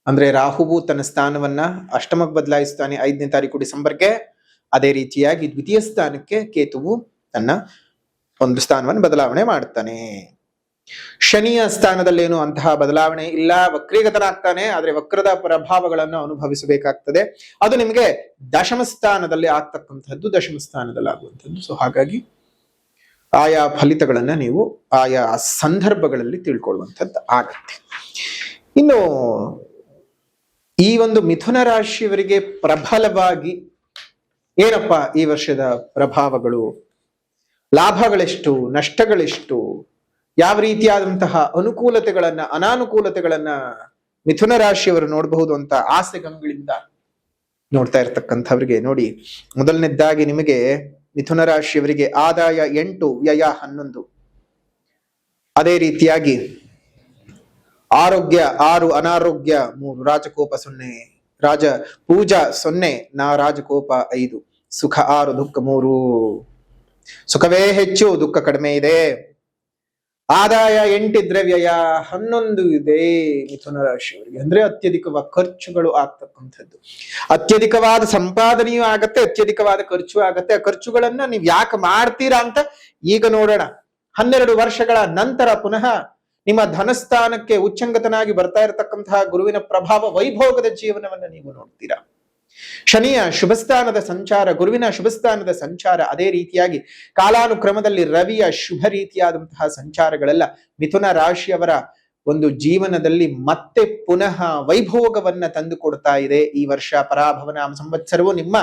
ಅಂದ್ರೆ ರಾಹುವು ತನ್ನ ಸ್ಥಾನವನ್ನ ಅಷ್ಟಮಕ್ಕೆ ಬದಲಾಯಿಸ್ತಾನೆ 5ನೇ ತಾರೀಕು ಡಿಸೆಂಬರ್ಗೆ. ಅದೇ ರೀತಿಯಾಗಿ ದ್ವಿತೀಯ ಸ್ಥಾನಕ್ಕೆ ಕೇತುವು ತನ್ನ ಒಂದು ಸ್ಥಾನವನ್ನು ಬದಲಾವಣೆ ಮಾಡ್ತಾನೆ. ಶನಿಯ ಸ್ಥಾನದಲ್ಲೇನು ಅಂತಹ ಬದಲಾವಣೆ ಇಲ್ಲ, ವಕ್ರೀಗತನಾಗ್ತಾನೆ. ಆದ್ರೆ ವಕ್ರದ ಪ್ರಭಾವಗಳನ್ನು ಅನುಭವಿಸಬೇಕಾಗ್ತದೆ. ಅದು ನಿಮಗೆ ದಶಮ ಸ್ಥಾನದಲ್ಲಿ ಆಗ್ತಕ್ಕಂಥದ್ದು, ದಶಮ ಸ್ಥಾನದಲ್ಲಿ ಆಗುವಂಥದ್ದು. ಸೊ ಹಾಗಾಗಿ ಆಯಾ ಫಲಿತಗಳನ್ನ ನೀವು ಆಯಾ ಸಂದರ್ಭಗಳಲ್ಲಿ ತಿಳ್ಕೊಳ್ಳುವಂಥದ್ದು ಆಗತ್ತೆ. ಇನ್ನು ಈ ಒಂದು ಮಿಥುನ ರಾಶಿಯವರಿಗೆ ಪ್ರಬಲವಾಗಿ ಏನಪ್ಪ ಈ ವರ್ಷದ ಪ್ರಭಾವಗಳು, ಲಾಭಗಳೆಷ್ಟು, ನಷ್ಟಗಳೆಷ್ಟು, ಯಾವ ರೀತಿಯಾದಂತಹ ಅನುಕೂಲತೆಗಳನ್ನ ಅನಾನುಕೂಲತೆಗಳನ್ನ ಮಿಥುನ ರಾಶಿಯವರು ನೋಡಬಹುದು ಅಂತ ಆಸೆಗಂಗಳಿಂದ ನೋಡ್ತಾ ಇರ್ತಕ್ಕಂಥವ್ರಿಗೆ ನೋಡಿ, ಮೊದಲನೇದಾಗಿ ನಿಮಗೆ ಮಿಥುನ ರಾಶಿಯವರಿಗೆ ಆದಾಯ 8, ವ್ಯಯ 11. ಅದೇ ರೀತಿಯಾಗಿ ಆರೋಗ್ಯ 6, ಅನಾರೋಗ್ಯ 3, ರಾಜಕೋಪ 0, ರಾಜ ಪೂಜಾ 0, ರಾಜಕೋಪ 5, ಸುಖ 6, ದುಃಖ 3. ಸುಖವೇ ಹೆಚ್ಚು, ದುಃಖ ಕಡಿಮೆ ಇದೆ. ಆದಾಯ 8 ಇದ್ರೆ ವ್ಯಯ 11 ಇದೆ ಮಿಥುನ ರಾಶಿಯವರಿಗೆ. ಅಂದ್ರೆ ಅತ್ಯಧಿಕವಾದ ಖರ್ಚುಗಳು ಆಗ್ತಕ್ಕಂಥದ್ದು. ಅತ್ಯಧಿಕವಾದ ಸಂಪಾದನೆಯೂ ಆಗತ್ತೆ, ಅತ್ಯಧಿಕವಾದ ಖರ್ಚು ಆಗತ್ತೆ. ಆ ಖರ್ಚುಗಳನ್ನ ನೀವ್ ಯಾಕೆ ಮಾಡ್ತೀರಾ ಅಂತ ಈಗ ನೋಡೋಣ. 12 ವರ್ಷಗಳ ನಂತರ ಪುನಃ ನಿಮ್ಮ ಧನಸ್ಥಾನಕ್ಕೆ ಉಚ್ಚಂಗತನಾಗಿ ಬರ್ತಾ ಇರತಕ್ಕಂತಹ ಗುರುವಿನ ಪ್ರಭಾವ, ವೈಭೋಗದ ಜೀವನವನ್ನ ನೀವು ನೋಡ್ತೀರಾ. ಶನಿಯ ಶುಭಸ್ಥಾನದ ಸಂಚಾರ, ಗುರುವಿನ ಶುಭಸ್ಥಾನದ ಸಂಚಾರ, ಅದೇ ರೀತಿಯಾಗಿ ಕಾಲಾನುಕ್ರಮದಲ್ಲಿ ರವಿಯ ಶುಭ ರೀತಿಯಾದಂತಹ ಸಂಚಾರಗಳೆಲ್ಲ ಮಿಥುನ ರಾಶಿಯವರ ಒಂದು ಜೀವನದಲ್ಲಿ ಮತ್ತೆ ಪುನಃ ವೈಭೋಗವನ್ನ ತಂದು ಕೊಡ್ತಾ ಇದೆ. ಈ ವರ್ಷ ಪರಾಭವನಾಮ ಸಂವತ್ಸರವು ನಿಮ್ಮ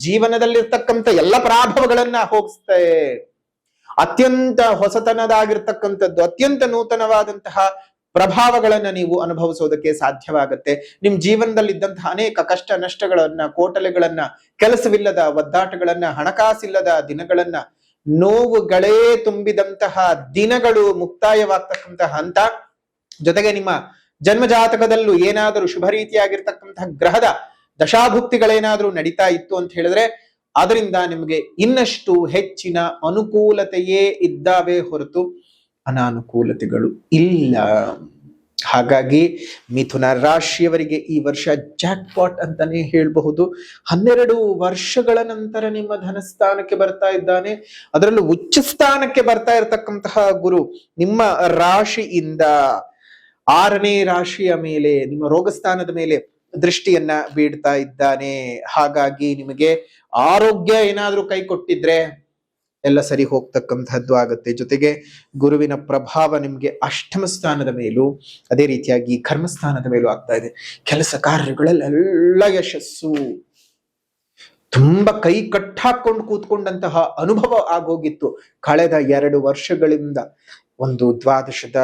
ಜೀವನದಲ್ಲಿರ್ತಕ್ಕಂಥ ಎಲ್ಲ ಪರಾಭವಗಳನ್ನ ಹೋಗಿಸ್ತೆ. ಅತ್ಯಂತ ಹೊಸತನದಾಗಿರ್ತಕ್ಕಂಥದ್ದು, ಅತ್ಯಂತ ನೂತನವಾದಂತಹ ಪ್ರಭಾವಗಳನ್ನ ನೀವು ಅನುಭವಿಸೋದಕ್ಕೆ ಸಾಧ್ಯವಾಗತ್ತೆ. ನಿಮ್ ಜೀವನದಲ್ಲಿದ್ದಂತಹ ಅನೇಕ ಕಷ್ಟ ನಷ್ಟಗಳನ್ನ, ಕೋಟಲೆಗಳನ್ನ, ಕೆಲಸವಿಲ್ಲದ ಒದ್ದಾಟಗಳನ್ನ, ಹಣಕಾಸಿಲ್ಲದ ದಿನಗಳನ್ನ, ನೋವುಗಳೇ ತುಂಬಿದಂತಹ ದಿನಗಳು ಮುಕ್ತಾಯವಾಗ್ತಕ್ಕಂತಹ ಹಂತ. ಜೊತೆಗೆ ನಿಮ್ಮ ಜನ್ಮಜಾತಕದಲ್ಲೂ ಏನಾದರೂ ಶುಭ ರೀತಿಯಾಗಿರ್ತಕ್ಕಂತಹ ಗ್ರಹದ ದಶಾಭುಕ್ತಿಗಳೇನಾದ್ರೂ ನಡೀತಾ ಇತ್ತು ಅಂತ ಹೇಳಿದ್ರೆ ಅದರಿಂದ ನಿಮಗೆ ಇನ್ನಷ್ಟು ಹೆಚ್ಚಿನ ಅನುಕೂಲತೆಯೇ ಇದ್ದಾವೆ ಹೊರತು ಅನಾನುಕೂಲತೆಗಳು ಇಲ್ಲ. ಹಾಗಾಗಿ ಮಿಥುನ ರಾಶಿಯವರಿಗೆ ಈ ವರ್ಷ ಜಾಕ್ಪಾಟ್ ಅಂತಾನೆ ಹೇಳಬಹುದು. 12 ವರ್ಷಗಳ ನಂತರ ನಿಮ್ಮ ಧನಸ್ಥಾನಕ್ಕೆ ಬರ್ತಾ ಇದ್ದಾನೆ. ಅದರಲ್ಲೂ ಉಚ್ಚ ಸ್ಥಾನಕ್ಕೆ ಬರ್ತಾ ಇರತಕ್ಕಂತಹ ಗುರು ನಿಮ್ಮ ರಾಶಿಯಿಂದ 6ನೇ ರಾಶಿಯ ಮೇಲೆ, ನಿಮ್ಮ ರೋಗಸ್ಥಾನದ ಮೇಲೆ ದೃಷ್ಟಿಯನ್ನ ಬೀಡ್ತಾ ಇದ್ದಾನೆ. ಹಾಗಾಗಿ ನಿಮಗೆ ಆರೋಗ್ಯ ಏನಾದ್ರೂ ಕೈ ಕೊಟ್ಟಿದ್ರೆ ಎಲ್ಲ ಸರಿ ಹೋಗ್ತಕ್ಕಂಥದ್ದು ಆಗುತ್ತೆ. ಜೊತೆಗೆ ಗುರುವಿನ ಪ್ರಭಾವ ನಿಮ್ಗೆ ಅಷ್ಟಮ ಸ್ಥಾನದ ಮೇಲೂ, ಅದೇ ರೀತಿಯಾಗಿ ಕರ್ಮಸ್ಥಾನದ ಮೇಲೂ ಆಗ್ತಾ ಇದೆ. ಕೆಲಸ ಕಾರ್ಯಗಳೆಲ್ಲ ಯಶಸ್ಸು. ತುಂಬಾ ಕೈ ಕಟ್ಟಾಕೊಂಡು ಕೂತ್ಕೊಂಡಂತಹ ಅನುಭವ ಆಗೋಗಿತ್ತು ಕಳೆದ 2 ವರ್ಷಗಳಿಂದ. ಒಂದು ದ್ವಾದಶದ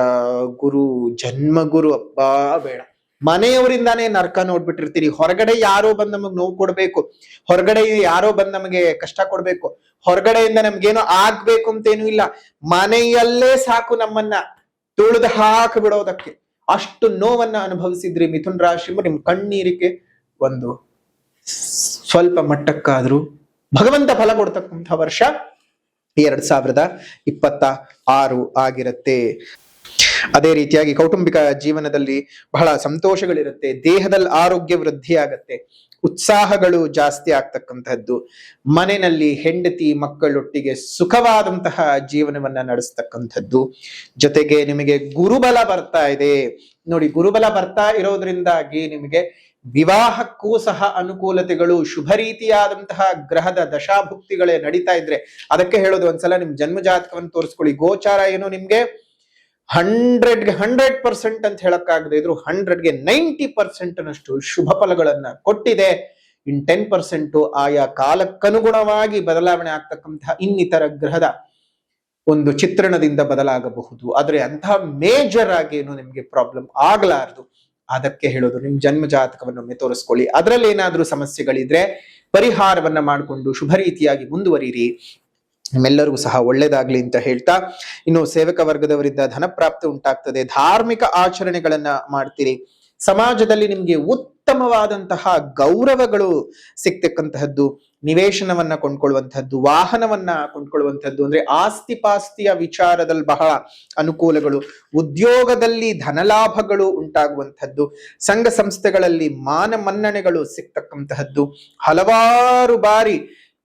ಗುರು, ಜನ್ಮ ಗುರು, ಅಬ್ಬಾ ಬೇಡ. ಮನೆಯವರಿಂದಾನೇ ನರ್ಕ ನೋಡ್ಬಿಟ್ಟಿರ್ತೀರಿ. ಹೊರಗಡೆ ಯಾರೋ ಬಂದ್ ನಮಗ್ ನೋವು ಕೊಡ್ಬೇಕು, ಹೊರಗಡೆ ಯಾರೋ ಬಂದ್ ನಮಗೆ ಕಷ್ಟ ಕೊಡ್ಬೇಕು, ಹೊರಗಡೆಯಿಂದ ನಮ್ಗೇನೋ ಆಗ್ಬೇಕು ಅಂತೇನು ಇಲ್ಲ. ಮನೆಯಲ್ಲೇ ಸಾಕು ನಮ್ಮನ್ನ ತುಳಿದು ಹಾಕಿ ಬಿಡೋದಕ್ಕೆ. ಅಷ್ಟು ನೋವನ್ನ ಅನುಭವಿಸಿದ್ರಿ ಮಿಥುನ್ ರಾಶಿ. ನಿಮ್ ಕಣ್ಣೀರಿಕೆ ಒಂದು ಸ್ವಲ್ಪ ಮಟ್ಟಕ್ಕಾದ್ರೂ ಭಗವಂತ ಫಲ ಕೊಡ್ತಕ್ಕಂಥ ವರ್ಷ 2026 ಆಗಿರುತ್ತೆ. ಅದೇ ರೀತಿಯಾಗಿ ಕೌಟುಂಬಿಕ ಜೀವನದಲ್ಲಿ ಬಹಳ ಸಂತೋಷಗಳಿರುತ್ತೆ. ದೇಹದಲ್ಲಿ ಆರೋಗ್ಯ ವೃದ್ಧಿ ಆಗತ್ತೆ, ಉತ್ಸಾಹಗಳು ಜಾಸ್ತಿ ಆಗ್ತಕ್ಕಂಥದ್ದು. ಮನೆಯಲ್ಲಿ ಹೆಂಡತಿ ಮಕ್ಕಳೊಟ್ಟಿಗೆ ಸುಖವಾದಂತಹ ಜೀವನವನ್ನ ನಡೆಸ್ತಕ್ಕಂಥದ್ದು. ಜೊತೆಗೆ ನಿಮಗೆ ಗುರುಬಲ ಬರ್ತಾ ಇದೆ ನೋಡಿ. ಗುರುಬಲ ಬರ್ತಾ ಇರೋದ್ರಿಂದಾಗಿ ನಿಮಗೆ ವಿವಾಹಕ್ಕೂ ಸಹ ಅನುಕೂಲತೆಗಳು, ಶುಭ ರೀತಿಯಾದಂತಹ ಗ್ರಹದ ದಶಾಭುಕ್ತಿಗಳೇ ನಡೀತಾ ಇದ್ರೆ ಅದಕ್ಕೆ ಹೇಳೋದು, ಒಂದ್ಸಲ ನಿಮ್ ಜನ್ಮ ಜಾತಕವನ್ನು ತೋರಿಸ್ಕೊಳ್ಳಿ. ಗೋಚಾರ ಏನು ನಿಮ್ಗೆ 100ಗೆ 100% ಅಂತ ಹೇಳಕ್ಕಾಗದೆ ಇದ್ರು 100ಗೆ 90% ನಷ್ಟು ಶುಭ ಫಲಗಳನ್ನ ಕೊಟ್ಟಿದೆ. 10% ಆಯಾ ಕಾಲಕ್ಕನುಗುಣವಾಗಿ ಬದಲಾವಣೆ ಆಗ್ತಕ್ಕಂತಹ ಇನ್ನಿತರ ಗ್ರಹದ ಒಂದು ಚಿತ್ರಣದಿಂದ ಬದಲಾಗಬಹುದು. ಆದ್ರೆ ಅಂತಹ ಮೇಜರ್ ಆಗಿ ಏನು ನಿಮ್ಗೆ ಪ್ರಾಬ್ಲಮ್ ಆಗ್ಲಾರ್ದು. ಅದಕ್ಕೆ ಹೇಳೋದು, ನಿಮ್ ಜನ್ಮ ಜಾತಕವನ್ನೊಮ್ಮೆ ತೋರಿಸ್ಕೊಳ್ಳಿ. ಅದರಲ್ಲಿ ಏನಾದ್ರೂ ಸಮಸ್ಯೆಗಳಿದ್ರೆ ಪರಿಹಾರವನ್ನ ಮಾಡಿಕೊಂಡು ಶುಭ ರೀತಿಯಾಗಿ ಮುಂದುವರಿಯಿರಿ. ನಿಮ್ಮೆಲ್ಲರಿಗೂ ಸಹ ಒಳ್ಳೇದಾಗ್ಲಿ ಅಂತ ಹೇಳ್ತಾ, ಇನ್ನು ಸೇವಕ ವರ್ಗದವರಿಂದ ಧನ ಪ್ರಾಪ್ತಿ ಉಂಟಾಗ್ತದೆ. ಧಾರ್ಮಿಕ ಆಚರಣೆಗಳನ್ನ ಮಾಡ್ತೀರಿ. ಸಮಾಜದಲ್ಲಿ ನಿಮ್ಗೆ ಉತ್ತಮವಾದಂತಹ ಗೌರವಗಳು ಸಿಗ್ತಕ್ಕಂತಹದ್ದು. ನಿವೇಶನವನ್ನ ಕೊಂಡ್ಕೊಳ್ಳುವಂಥದ್ದು, ವಾಹನವನ್ನ ಕೊಂಡ್ಕೊಳ್ಳುವಂಥದ್ದು, ಅಂದ್ರೆ ಆಸ್ತಿ ಪಾಸ್ತಿಯ ವಿಚಾರದಲ್ಲಿ ಬಹಳ ಅನುಕೂಲಗಳು. ಉದ್ಯೋಗದಲ್ಲಿ ಧನಲಾಭಗಳು ಉಂಟಾಗುವಂಥದ್ದು. ಸಂಘ ಸಂಸ್ಥೆಗಳಲ್ಲಿ ಮಾನ ಮನ್ನಣೆಗಳು ಸಿಗ್ತಕ್ಕಂತಹದ್ದು. ಹಲವಾರು ಬಾರಿ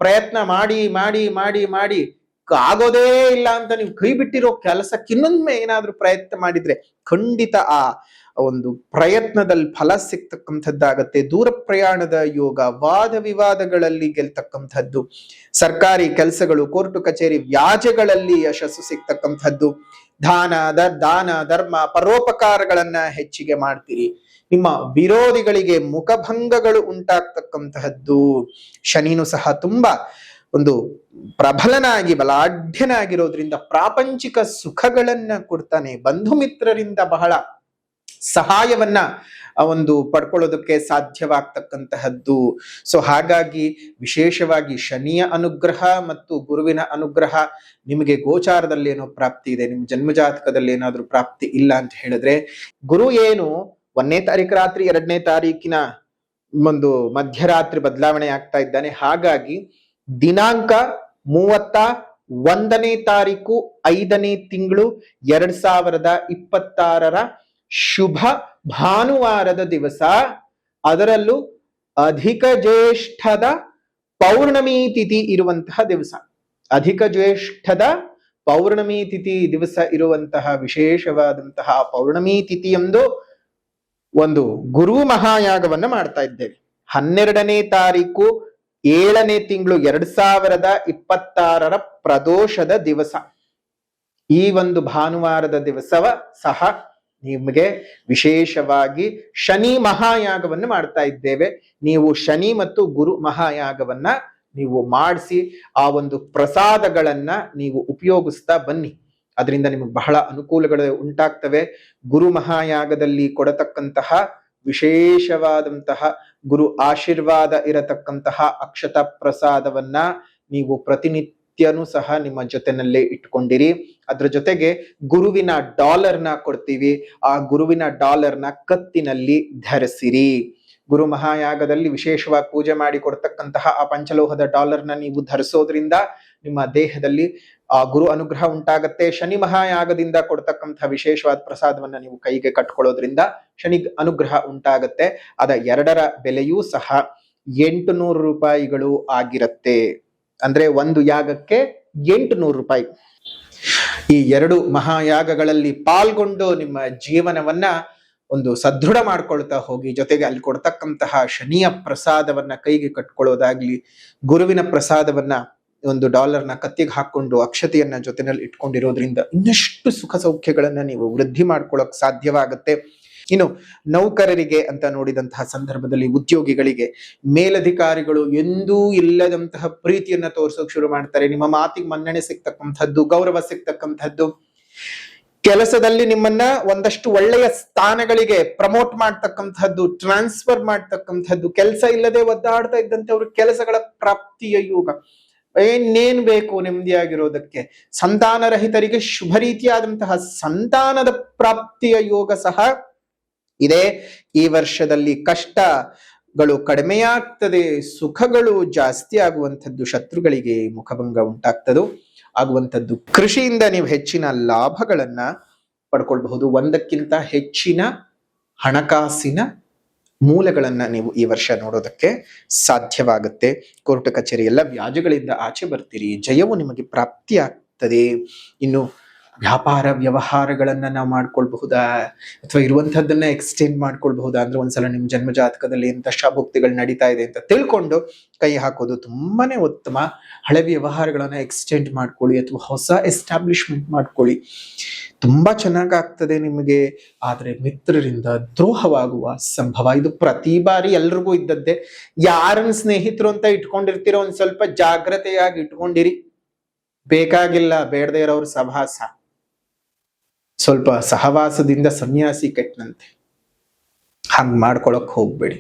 ಪ್ರಯತ್ನ ಮಾಡಿ ಮಾಡಿ ಮಾಡಿ ಮಾಡಿ ಆಗೋದೇ ಇಲ್ಲ ಅಂತ ನೀವು ಕೈ ಬಿಟ್ಟಿರೋ ಕೆಲಸಕ್ಕೆ ಇನ್ನೊಮ್ಮೆ ಏನಾದ್ರೂ ಪ್ರಯತ್ನ ಮಾಡಿದ್ರೆ ಖಂಡಿತ ಆ ಒಂದು ಪ್ರಯತ್ನದಲ್ಲಿ ಫಲ ಸಿಗ್ತಕ್ಕಂಥದ್ದಾಗತ್ತೆ. ದೂರ ಪ್ರಯಾಣದ ಯೋಗ, ವಾದ ವಿವಾದಗಳಲ್ಲಿ ಗೆಲ್ತಕ್ಕಂಥದ್ದು. ಸರ್ಕಾರಿ ಕೆಲಸಗಳು, ಕೋರ್ಟು ಕಚೇರಿ ವ್ಯಾಜ್ಯಗಳಲ್ಲಿ ಯಶಸ್ಸು ಸಿಗ್ತಕ್ಕಂಥದ್ದು. ದಾನ ಧರ್ಮ ಪರೋಪಕಾರಗಳನ್ನ ಹೆಚ್ಚಿಗೆ ಮಾಡ್ತೀರಿ. ನಿಮ್ಮ ವಿರೋಧಿಗಳಿಗೆ ಮುಖಭಂಗಗಳು ಉಂಟಾಗ್ತಕ್ಕಂತಹದ್ದು. ಶನಿನೂ ಸಹ ತುಂಬಾ ಒಂದು ಪ್ರಬಲನಾಗಿ ಬಲಾಢ್ಯನಾಗಿರೋದ್ರಿಂದ ಪ್ರಾಪಂಚಿಕ ಸುಖಗಳನ್ನ ಕೊಡ್ತಾನೆ. ಬಂಧು ಮಿತ್ರರಿಂದ ಬಹಳ ಸಹಾಯವನ್ನ ಒಂದು ಪಡ್ಕೊಳ್ಳೋದಕ್ಕೆ ಸಾಧ್ಯವಾಗ್ತಕ್ಕಂತಹದ್ದು. ಸೊ ಹಾಗಾಗಿ ವಿಶೇಷವಾಗಿ ಶನಿಯ ಅನುಗ್ರಹ ಮತ್ತು ಗುರುವಿನ ಅನುಗ್ರಹ ನಿಮಗೆ ಗೋಚಾರದಲ್ಲಿ ಏನೋ ಪ್ರಾಪ್ತಿ ಇದೆ, ನಿಮ್ ಜನ್ಮಜಾತಕದಲ್ಲಿ ಏನಾದ್ರೂ ಪ್ರಾಪ್ತಿ ಇಲ್ಲ ಅಂತ ಹೇಳಿದ್ರೆ, ಗುರು ಏನು 1ನೇ ತಾರೀಕು ರಾತ್ರಿ 2ನೇ ತಾರೀಕಿನ ಒಂದು ಮಧ್ಯರಾತ್ರಿ ಬದಲಾವಣೆ ಆಗ್ತಾ ಇದ್ದಾನೆ. ಹಾಗಾಗಿ ದಿನಾಂಕ 31ನೇ ತಾರೀಕು 5ನೇ ತಿಂಗಳು 2026 ಶುಭ ಭಾನುವಾರದ ದಿವಸ, ಅದರಲ್ಲೂ ಅಧಿಕ ಜ್ಯೇಷ್ಠದ ಪೌರ್ಣಮಿ ತಿಥಿ ಇರುವಂತಹ ದಿವಸ, ಅಧಿಕ ಜ್ಯೇಷ್ಠದ ಪೌರ್ಣಮಿ ತಿಥಿ ದಿವಸ ಇರುವಂತಹ ವಿಶೇಷವಾದಂತಹ ಪೌರ್ಣಮಿ ತಿಥಿಯಂದು ಒಂದು ಗುರು ಮಹಾಯಾಗವನ್ನ ಮಾಡ್ತಾ ಇದ್ದೇವೆ. 12ನೇ ತಾರೀಕು 7ನೇ ತಿಂಗಳು 2026 ಪ್ರದೋಷದ ದಿವಸ, ಈ ಒಂದು ಭಾನುವಾರದ ದಿವಸವ ಸಹ ನಿಮಗೆ ವಿಶೇಷವಾಗಿ ಶನಿ ಮಹಾಯಾಗವನ್ನು ಮಾಡ್ತಾ ಇದ್ದೇವೆ. ನೀವು ಶನಿ ಮತ್ತು ಗುರು ಮಹಾಯಾಗವನ್ನ ನೀವು ಮಾಡಿಸಿ ಆ ಒಂದು ಪ್ರಸಾದಗಳನ್ನ ನೀವು ಉಪಯೋಗಿಸ್ತಾ ಬನ್ನಿ. ಅದರಿಂದ ನಿಮಗೆ ಬಹಳ ಅನುಕೂಲಗಳು ಉಂಟಾಗ್ತವೆ. ಗುರು ಮಹಾಯಾಗದಲ್ಲಿ ಕೊಡತಕ್ಕಂತಹ ವಿಶೇಷವಾದಂತಹ ಗುರು ಆಶೀರ್ವಾದ ಇರತಕ್ಕಂತಹ ಅಕ್ಷತ ಪ್ರಸಾದವನ್ನ ನೀವು ಪ್ರತಿನಿತ್ಯನೂ ಸಹ ನಿಮ್ಮ ಜೊತೆನಲ್ಲೇ ಇಟ್ಕೊಂಡಿರಿ. ಅದ್ರ ಜೊತೆಗೆ ಗುರುವಿನ ಡಾಲರ್ನ ಕೊಡ್ತೀವಿ, ಆ ಗುರುವಿನ ಡಾಲರ್ನ ಕತ್ತಿನಲ್ಲಿ ಧರಿಸಿರಿ. ಗುರು ಮಹಾಯಾಗದಲ್ಲಿ ವಿಶೇಷವಾಗಿ ಪೂಜೆ ಮಾಡಿ ಕೊಡ್ತಕ್ಕಂತಹ ಆ ಪಂಚಲೋಹದ ಡಾಲರ್ನ ನೀವು ಧರಿಸೋದ್ರಿಂದ ನಿಮ್ಮ ದೇಹದಲ್ಲಿ ಆ ಗುರು ಅನುಗ್ರಹ ಉಂಟಾಗತ್ತೆ. ಶನಿ ಮಹಾಯಾಗದಿಂದ ಕೊಡ್ತಕ್ಕಂತಹ ವಿಶೇಷವಾದ ಪ್ರಸಾದವನ್ನ ನೀವು ಕೈಗೆ ಕಟ್ಕೊಳ್ಳೋದ್ರಿಂದ ಶನಿ ಅನುಗ್ರಹ ಉಂಟಾಗತ್ತೆ. ಅದ ಎರಡರ ಬೆಲೆಯೂ ಸಹ 800 ರೂಪಾಯಿಗಳು ಆಗಿರತ್ತೆ. ಅಂದ್ರೆ ಒಂದು ಯಾಗಕ್ಕೆ 800 ರೂಪಾಯಿ. ಈ 2 ಮಹಾಯಾಗಗಳಲ್ಲಿ ಪಾಲ್ಗೊಂಡು ನಿಮ್ಮ ಜೀವನವನ್ನ ಒಂದು ಸದೃಢ ಮಾಡ್ಕೊಳ್ತಾ ಹೋಗಿ. ಜೊತೆಗೆ ಅಲ್ಲಿ ಕೊಡ್ತಕ್ಕಂತಹ ಶನಿಯ ಪ್ರಸಾದವನ್ನ ಕೈಗೆ ಕಟ್ಕೊಳ್ಳೋದಾಗ್ಲಿ, ಗುರುವಿನ ಪ್ರಸಾದವನ್ನ ಒಂದು ಡಾಲರ್ನ ಕತ್ತಿಗೆ ಹಾಕೊಂಡು ಅಕ್ಷತೆಯನ್ನ ಜೊತೆನಲ್ಲಿ ಇಟ್ಕೊಂಡಿರೋದ್ರಿಂದ ಇನ್ನಷ್ಟು ಸುಖ ಸೌಖ್ಯಗಳನ್ನ ನೀವು ವೃದ್ಧಿ ಮಾಡ್ಕೊಳ್ಳೋಕ್ ಸಾಧ್ಯವಾಗುತ್ತೆ. ಇನ್ನು ನೌಕರರಿಗೆ ಅಂತ ನೋಡಿದಂತಹ ಸಂದರ್ಭದಲ್ಲಿ, ಉದ್ಯೋಗಿಗಳಿಗೆ ಮೇಲಧಿಕಾರಿಗಳು ಎಂದೂ ಇಲ್ಲದಂತಹ ಪ್ರೀತಿಯನ್ನ ತೋರ್ಸೋಕ್ ಶುರು ಮಾಡ್ತಾರೆ. ನಿಮ್ಮ ಮಾತಿಗೆ ಮನ್ನಣೆ ಸಿಗ್ತಕ್ಕಂಥದ್ದು, ಗೌರವ ಸಿಗ್ತಕ್ಕಂಥದ್ದು, ಕೆಲಸದಲ್ಲಿ ನಿಮ್ಮನ್ನ ಒಂದಷ್ಟು ಒಳ್ಳೆಯ ಸ್ಥಾನಗಳಿಗೆ ಪ್ರಮೋಟ್ ಮಾಡ್ತಕ್ಕಂಥದ್ದು, ಟ್ರಾನ್ಸ್ಫರ್ ಮಾಡ್ತಕ್ಕಂಥದ್ದು, ಕೆಲಸ ಇಲ್ಲದೆ ಒದ್ದಾಡ್ತಾ ಇದ್ದಂತೆ ಅವ್ರ ಕೆಲಸಗಳ ಪ್ರಾಪ್ತಿಯ ಯೋಗ. ಇನ್ನೇನ್ ಬೇಕು ನೆಮ್ಮದಿಯಾಗಿರೋದಕ್ಕೆ? ಸಂತಾನರಹಿತರಿಗೆ ಶುಭ ರೀತಿಯಾದಂತಹ ಸಂತಾನದ ಪ್ರಾಪ್ತಿಯ ಯೋಗ ಸಹ ಇದೆ. ಈ ವರ್ಷದಲ್ಲಿ ಕಷ್ಟಗಳು ಕಡಿಮೆಯಾಗ್ತದೆ, ಸುಖಗಳು ಜಾಸ್ತಿ ಆಗುವಂಥದ್ದು, ಶತ್ರುಗಳಿಗೆ ಮುಖಭಂಗ ಉಂಟಾಗ್ತದೆ ಆಗುವಂಥದ್ದು. ಕೃಷಿಯಿಂದ ನೀವು ಹೆಚ್ಚಿನ ಲಾಭಗಳನ್ನ ಪಡ್ಕೊಳ್ಬಹುದು. ಒಂದಕ್ಕಿಂತ ಹೆಚ್ಚಿನ ಹಣಕಾಸಿನ ಮೂಲಗಳನ್ನ ನೀವು ಈ ವರ್ಷ ನೋಡೋದಕ್ಕೆ ಸಾಧ್ಯವಾಗುತ್ತೆ. ಕೋರ್ಟ್ ಕಚೇರಿ ಎಲ್ಲ ವ್ಯಾಜ್ಯಗಳಿಂದ ಆಚೆ ಬರ್ತೀರಿ, ಜಯವು ನಿಮಗೆ ಪ್ರಾಪ್ತಿ ಆಗ್ತದೆ. ಇನ್ನು ವ್ಯಾಪಾರ ವ್ಯವಹಾರಗಳನ್ನ ನಾವು ಮಾಡ್ಕೊಳ್ಬಹುದಾ ಅಥವಾ ಇರುವಂತಹದ್ದನ್ನ ಎಕ್ಸ್ಟೆಂಡ್ ಮಾಡ್ಕೊಳ್ಬಹುದಾ ಅಂದ್ರೆ ಒಂದ್ಸಲ ನಿಮ್ ಜನ್ಮ ಜಾತಕದಲ್ಲಿ ಎಂತ ಶಭುಕ್ತಿಗಳು ನಡೀತಾ ಇದೆ ಅಂತ ತಿಳ್ಕೊಂಡು ಕೈ ಹಾಕೋದು ತುಂಬಾನೇ ಉತ್ತಮ. ಹಳೆ ವ್ಯವಹಾರಗಳನ್ನ ಎಕ್ಸ್ಟೆಂಡ್ ಮಾಡ್ಕೊಳ್ಳಿ ಅಥವಾ ಹೊಸ ಎಸ್ಟಾಬ್ಲಿಷ್ಮೆಂಟ್ ಮಾಡ್ಕೊಳ್ಳಿ, ತುಂಬಾ ಚೆನ್ನಾಗಾಗ್ತದೆ ನಿಮಗೆ. ಆದ್ರೆ ಮಿತ್ರರಿಂದ ದ್ರೋಹವಾಗುವ ಸಂಭವ ಇದು ಪ್ರತಿ ಬಾರಿ ಎಲ್ರಿಗೂ ಇದ್ದದ್ದೇ. ಯಾರನ್ನ ಸ್ನೇಹಿತರು ಅಂತ ಇಟ್ಕೊಂಡಿರ್ತೀರೋ ಒಂದ್ ಸ್ವಲ್ಪ ಜಾಗ್ರತೆಯಾಗಿ ಇಟ್ಕೊಂಡಿರಿ. ಬೇಕಾಗಿಲ್ಲ ಬೇಡದೇ ಇರೋರು ಸಹವಾಸ, ಸ್ವಲ್ಪ ಸಹವಾಸದಿಂದ ಸನ್ಯಾಸಿ ಕೆಟ್ಟನಂತೆ, ಹಂಗ್ ಮಾಡ್ಕೊಳಕ್ ಹೋಗ್ಬೇಡಿ.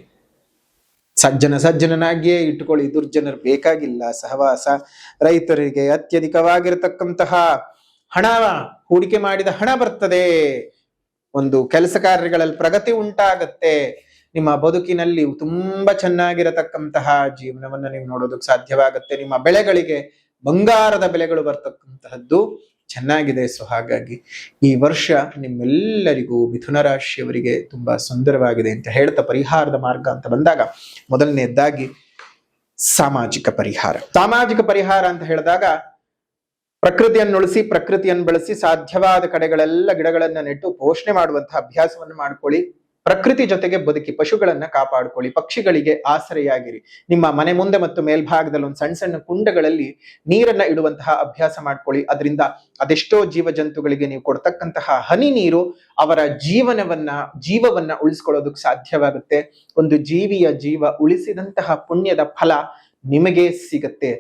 ಸಜ್ಜನನಾಗಿಯೇ ಇಟ್ಕೊಳ್ಳಿ, ದುರ್ಜನರು ಬೇಕಾಗಿಲ್ಲ ಸಹವಾಸ. ರೈತರಿಗೆ ಅತ್ಯಧಿಕವಾಗಿರತಕ್ಕಂತಹ ಹಣ, ಹೂಡಿಕೆ ಮಾಡಿದ ಹಣ ಬರ್ತದೆ, ಒಂದು ಕೆಲಸ ಕಾರ್ಯಗಳಲ್ಲಿ ಪ್ರಗತಿ ಉಂಟಾಗತ್ತೆ, ನಿಮ್ಮ ಬದುಕಿನಲ್ಲಿ ತುಂಬಾ ಚೆನ್ನಾಗಿರತಕ್ಕಂತಹ ಜೀವನವನ್ನ ನೀವು ನೋಡೋದಕ್ಕೆ ಸಾಧ್ಯವಾಗುತ್ತೆ. ನಿಮ್ಮ ಬೆಳೆಗಳಿಗೆ ಬಂಗಾರದ ಬೆಲೆಗಳು ಬರ್ತಕ್ಕಂತಹದ್ದು ಚೆನ್ನಾಗಿದೆ. ಸೊ ಹಾಗಾಗಿ ಈ ವರ್ಷ ನಿಮ್ಮೆಲ್ಲರಿಗೂ ಮಿಥುನ ರಾಶಿಯವರಿಗೆ ತುಂಬಾ ಸುಂದರವಾಗಿದೆ ಅಂತ ಹೇಳ್ತಾ, ಪರಿಹಾರದ ಮಾರ್ಗ ಅಂತ ಬಂದಾಗ ಮೊದಲನೇದಾಗಿ ಸಾಮಾಜಿಕ ಪರಿಹಾರ. ಸಾಮಾಜಿಕ ಪರಿಹಾರ ಅಂತ ಹೇಳಿದಾಗ ಪ್ರಕೃತಿಯನ್ನು ಉಳಿಸಿ, ಪ್ರಕೃತಿಯನ್ನು ಬೆಳೆಸಿ, ಸಾಧ್ಯವಾದ ಕಡೆಗಳೆಲ್ಲ ಗಿಡಗಳನ್ನ ನೆಟ್ಟು ಪೋಷಣೆ ಮಾಡುವಂತಹ ಅಭ್ಯಾಸವನ್ನು ಮಾಡ್ಕೊಳ್ಳಿ. ಪ್ರಕೃತಿ ಜೊತೆಗೆ ಬದುಕಿ, ಪಶುಗಳನ್ನ ಕಾಪಾಡ್ಕೊಳ್ಳಿ, ಪಕ್ಷಿಗಳಿಗೆ ಆಸರೆಯಾಗಿರಿ. ನಿಮ್ಮ ಮನೆ ಮುಂದೆ ಮತ್ತು ಮೇಲ್ಭಾಗದಲ್ಲಿ ಒಂದು ಸಣ್ಣ ಸಣ್ಣ ಕುಂಡಗಳಲ್ಲಿ ನೀರನ್ನ ಇಡುವಂತಹ ಅಭ್ಯಾಸ ಮಾಡ್ಕೊಳ್ಳಿ. ಅದರಿಂದ ಅದೆಷ್ಟೋ ಜೀವ ಜಂತುಗಳಿಗೆ ನೀವು ಕೊಡ್ತಕ್ಕಂತಹ ಹನಿ ನೀರು ಅವರ ಜೀವವನ್ನ ಉಳಿಸ್ಕೊಳ್ಳೋದಕ್ಕೆ ಸಾಧ್ಯವಾಗುತ್ತೆ. ಒಂದು ಜೀವಿಯ ಜೀವ ಉಳಿಸಿದಂತಹ ಪುಣ್ಯದ ಫಲ ನಿಮಗೆ ಸಿಗತ್ತೆ.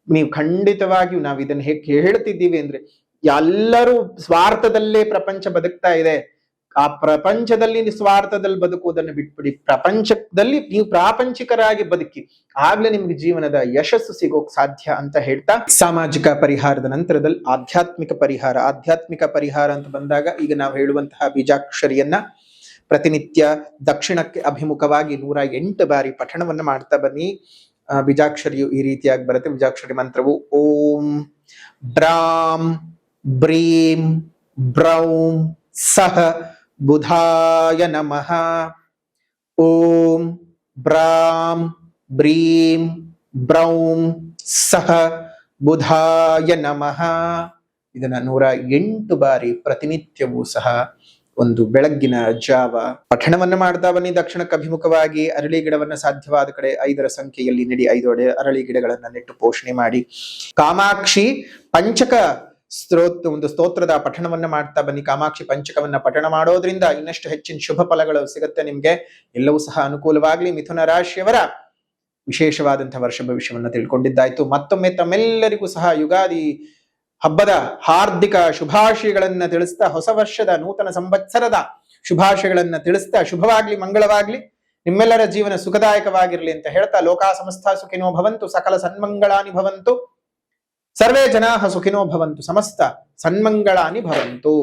ನೀವು ಖಂಡಿತವಾಗಿಯೂ, ನಾವು ಇದನ್ನ ಹೇಗೆ ಹೇಳ್ತಿದ್ದೀವಿ ಅಂದ್ರೆ, ಎಲ್ಲರೂ ಸ್ವಾರ್ಥದಲ್ಲೇ ಪ್ರಪಂಚ ಬದುಕ್ತಾ ಇದೆ. ಆ ಪ್ರಪಂಚದಲ್ಲಿ ಸ್ವಾರ್ಥದಲ್ಲಿ ಬದುಕುವುದನ್ನು ಬಿಟ್ಬಿಡಿ, ಪ್ರಪಂಚದಲ್ಲಿ ನೀವು ಪ್ರಾಪಂಚಿಕರಾಗಿ ಬದುಕಿ, ಆಗ್ಲೇ ನಿಮ್ಗೆ ಜೀವನದ ಯಶಸ್ಸು ಸಿಗೋಕ್ ಸಾಧ್ಯ ಅಂತ ಹೇಳ್ತಾ, ಸಾಮಾಜಿಕ ಪರಿಹಾರದ ನಂತರದಲ್ಲಿ ಆಧ್ಯಾತ್ಮಿಕ ಪರಿಹಾರ. ಆಧ್ಯಾತ್ಮಿಕ ಪರಿಹಾರ ಅಂತ ಬಂದಾಗ ಈಗ ನಾವು ಹೇಳುವಂತಹ ಬೀಜಾಕ್ಷರಿಯನ್ನ ಪ್ರತಿನಿತ್ಯ ದಕ್ಷಿಣಕ್ಕೆ ಅಭಿಮುಖವಾಗಿ 108 ಬಾರಿ ಪಠಣವನ್ನು ಮಾಡ್ತಾ ಬನ್ನಿ. ಬೀಜಾಕ್ಷರಿಯು ಈ ರೀತಿಯಾಗಿ ಬರುತ್ತೆ. ಬೀಜಾಕ್ಷರಿ ಮಂತ್ರವು ಓಂ ಬ್ರಾಂ ಬ್ರೀಂ ಬ್ರೌಂ ಸಹ ಬುಧಾಯ ನಮಃ. ಓಂ ಬ್ರಾಂ ಬ್ರೀಂ ಬ್ರೌಂ ಸಹ ಬುಧಾಯ ನಮಃ. ಇದನ್ನ 108 ಬಾರಿ ಪ್ರತಿನಿತ್ಯವೂ ಸಹ ಒಂದು ಬೆಳಗ್ಗಿನ ಜಾವ ಪಠಣವನ್ನು ಮಾಡ್ತಾ ಬನ್ನಿ. ದಕ್ಷಿಣಕ್ಕೆ ಅಭಿಮುಖವಾಗಿ ಅರಳಿ ಗಿಡವನ್ನ ಸಾಧ್ಯವಾದ ಕಡೆ 5ರ ಸಂಖ್ಯೆಯಲ್ಲಿ ನೆಡಿ. 5 ಅರಳಿ ಗಿಡಗಳನ್ನ ನೆಟ್ಟು ಪೋಷಣೆ ಮಾಡಿ. ಕಾಮಾಕ್ಷಿ ಪಂಚಕ ಒಂದು ಸ್ತೋತ್ರದ ಪಠಣವನ್ನ ಮಾಡ್ತಾ ಬನ್ನಿ. ಕಾಮಾಕ್ಷಿ ಪಂಚಕವನ್ನ ಪಠಣ ಮಾಡೋದ್ರಿಂದ ಇನ್ನಷ್ಟು ಹೆಚ್ಚಿನ ಶುಭ ಫಲಗಳು ಸಿಗುತ್ತೆ ನಿಮ್ಗೆ. ಎಲ್ಲವೂ ಸಹ ಅನುಕೂಲವಾಗ್ಲಿ. ಮಿಥುನ ರಾಶಿಯವರ ವಿಶೇಷವಾದಂತಹ ವರ್ಷ ಭವಿಷ್ಯವನ್ನ ತಿಳ್ಕೊಂಡಿದ್ದಾಯ್ತು. ಮತ್ತೊಮ್ಮೆ ತಮ್ಮೆಲ್ಲರಿಗೂ ಸಹ ಯುಗಾದಿ ಹಬ್ಬದ ಹಾರ್ದಿಕ ಶುಭಾಶಯಗಳನ್ನ ತಿಳಿಸ್ತಾ, ಹೊಸ ವರ್ಷದ ನೂತನ ಸಂವತ್ಸರದ ಶುಭಾಶಯಗಳನ್ನ ತಿಳಿಸ್ತಾ, ಶುಭವಾಗ್ಲಿ, ಮಂಗಳವಾಗ್ಲಿ, ನಿಮ್ಮೆಲ್ಲರ ಜೀವನ ಸುಖದಾಯಕವಾಗಿರ್ಲಿ ಅಂತ ಹೇಳ್ತಾ, ಲೋಕಾ ಸಮಸ್ತ ಸುಖಿನೋ ಭವಂತು, ಸಕಲ ಸನ್ಮಂಗಳಾನಿ ಭವಂತು, ಸರ್ವೇ ಜನಾಃ ಸುಖಿನೋ ಭವಂತು, ಸಮಸ್ತ ಸನ್ಮಂಗಳಾನಿ ಭವಂತು.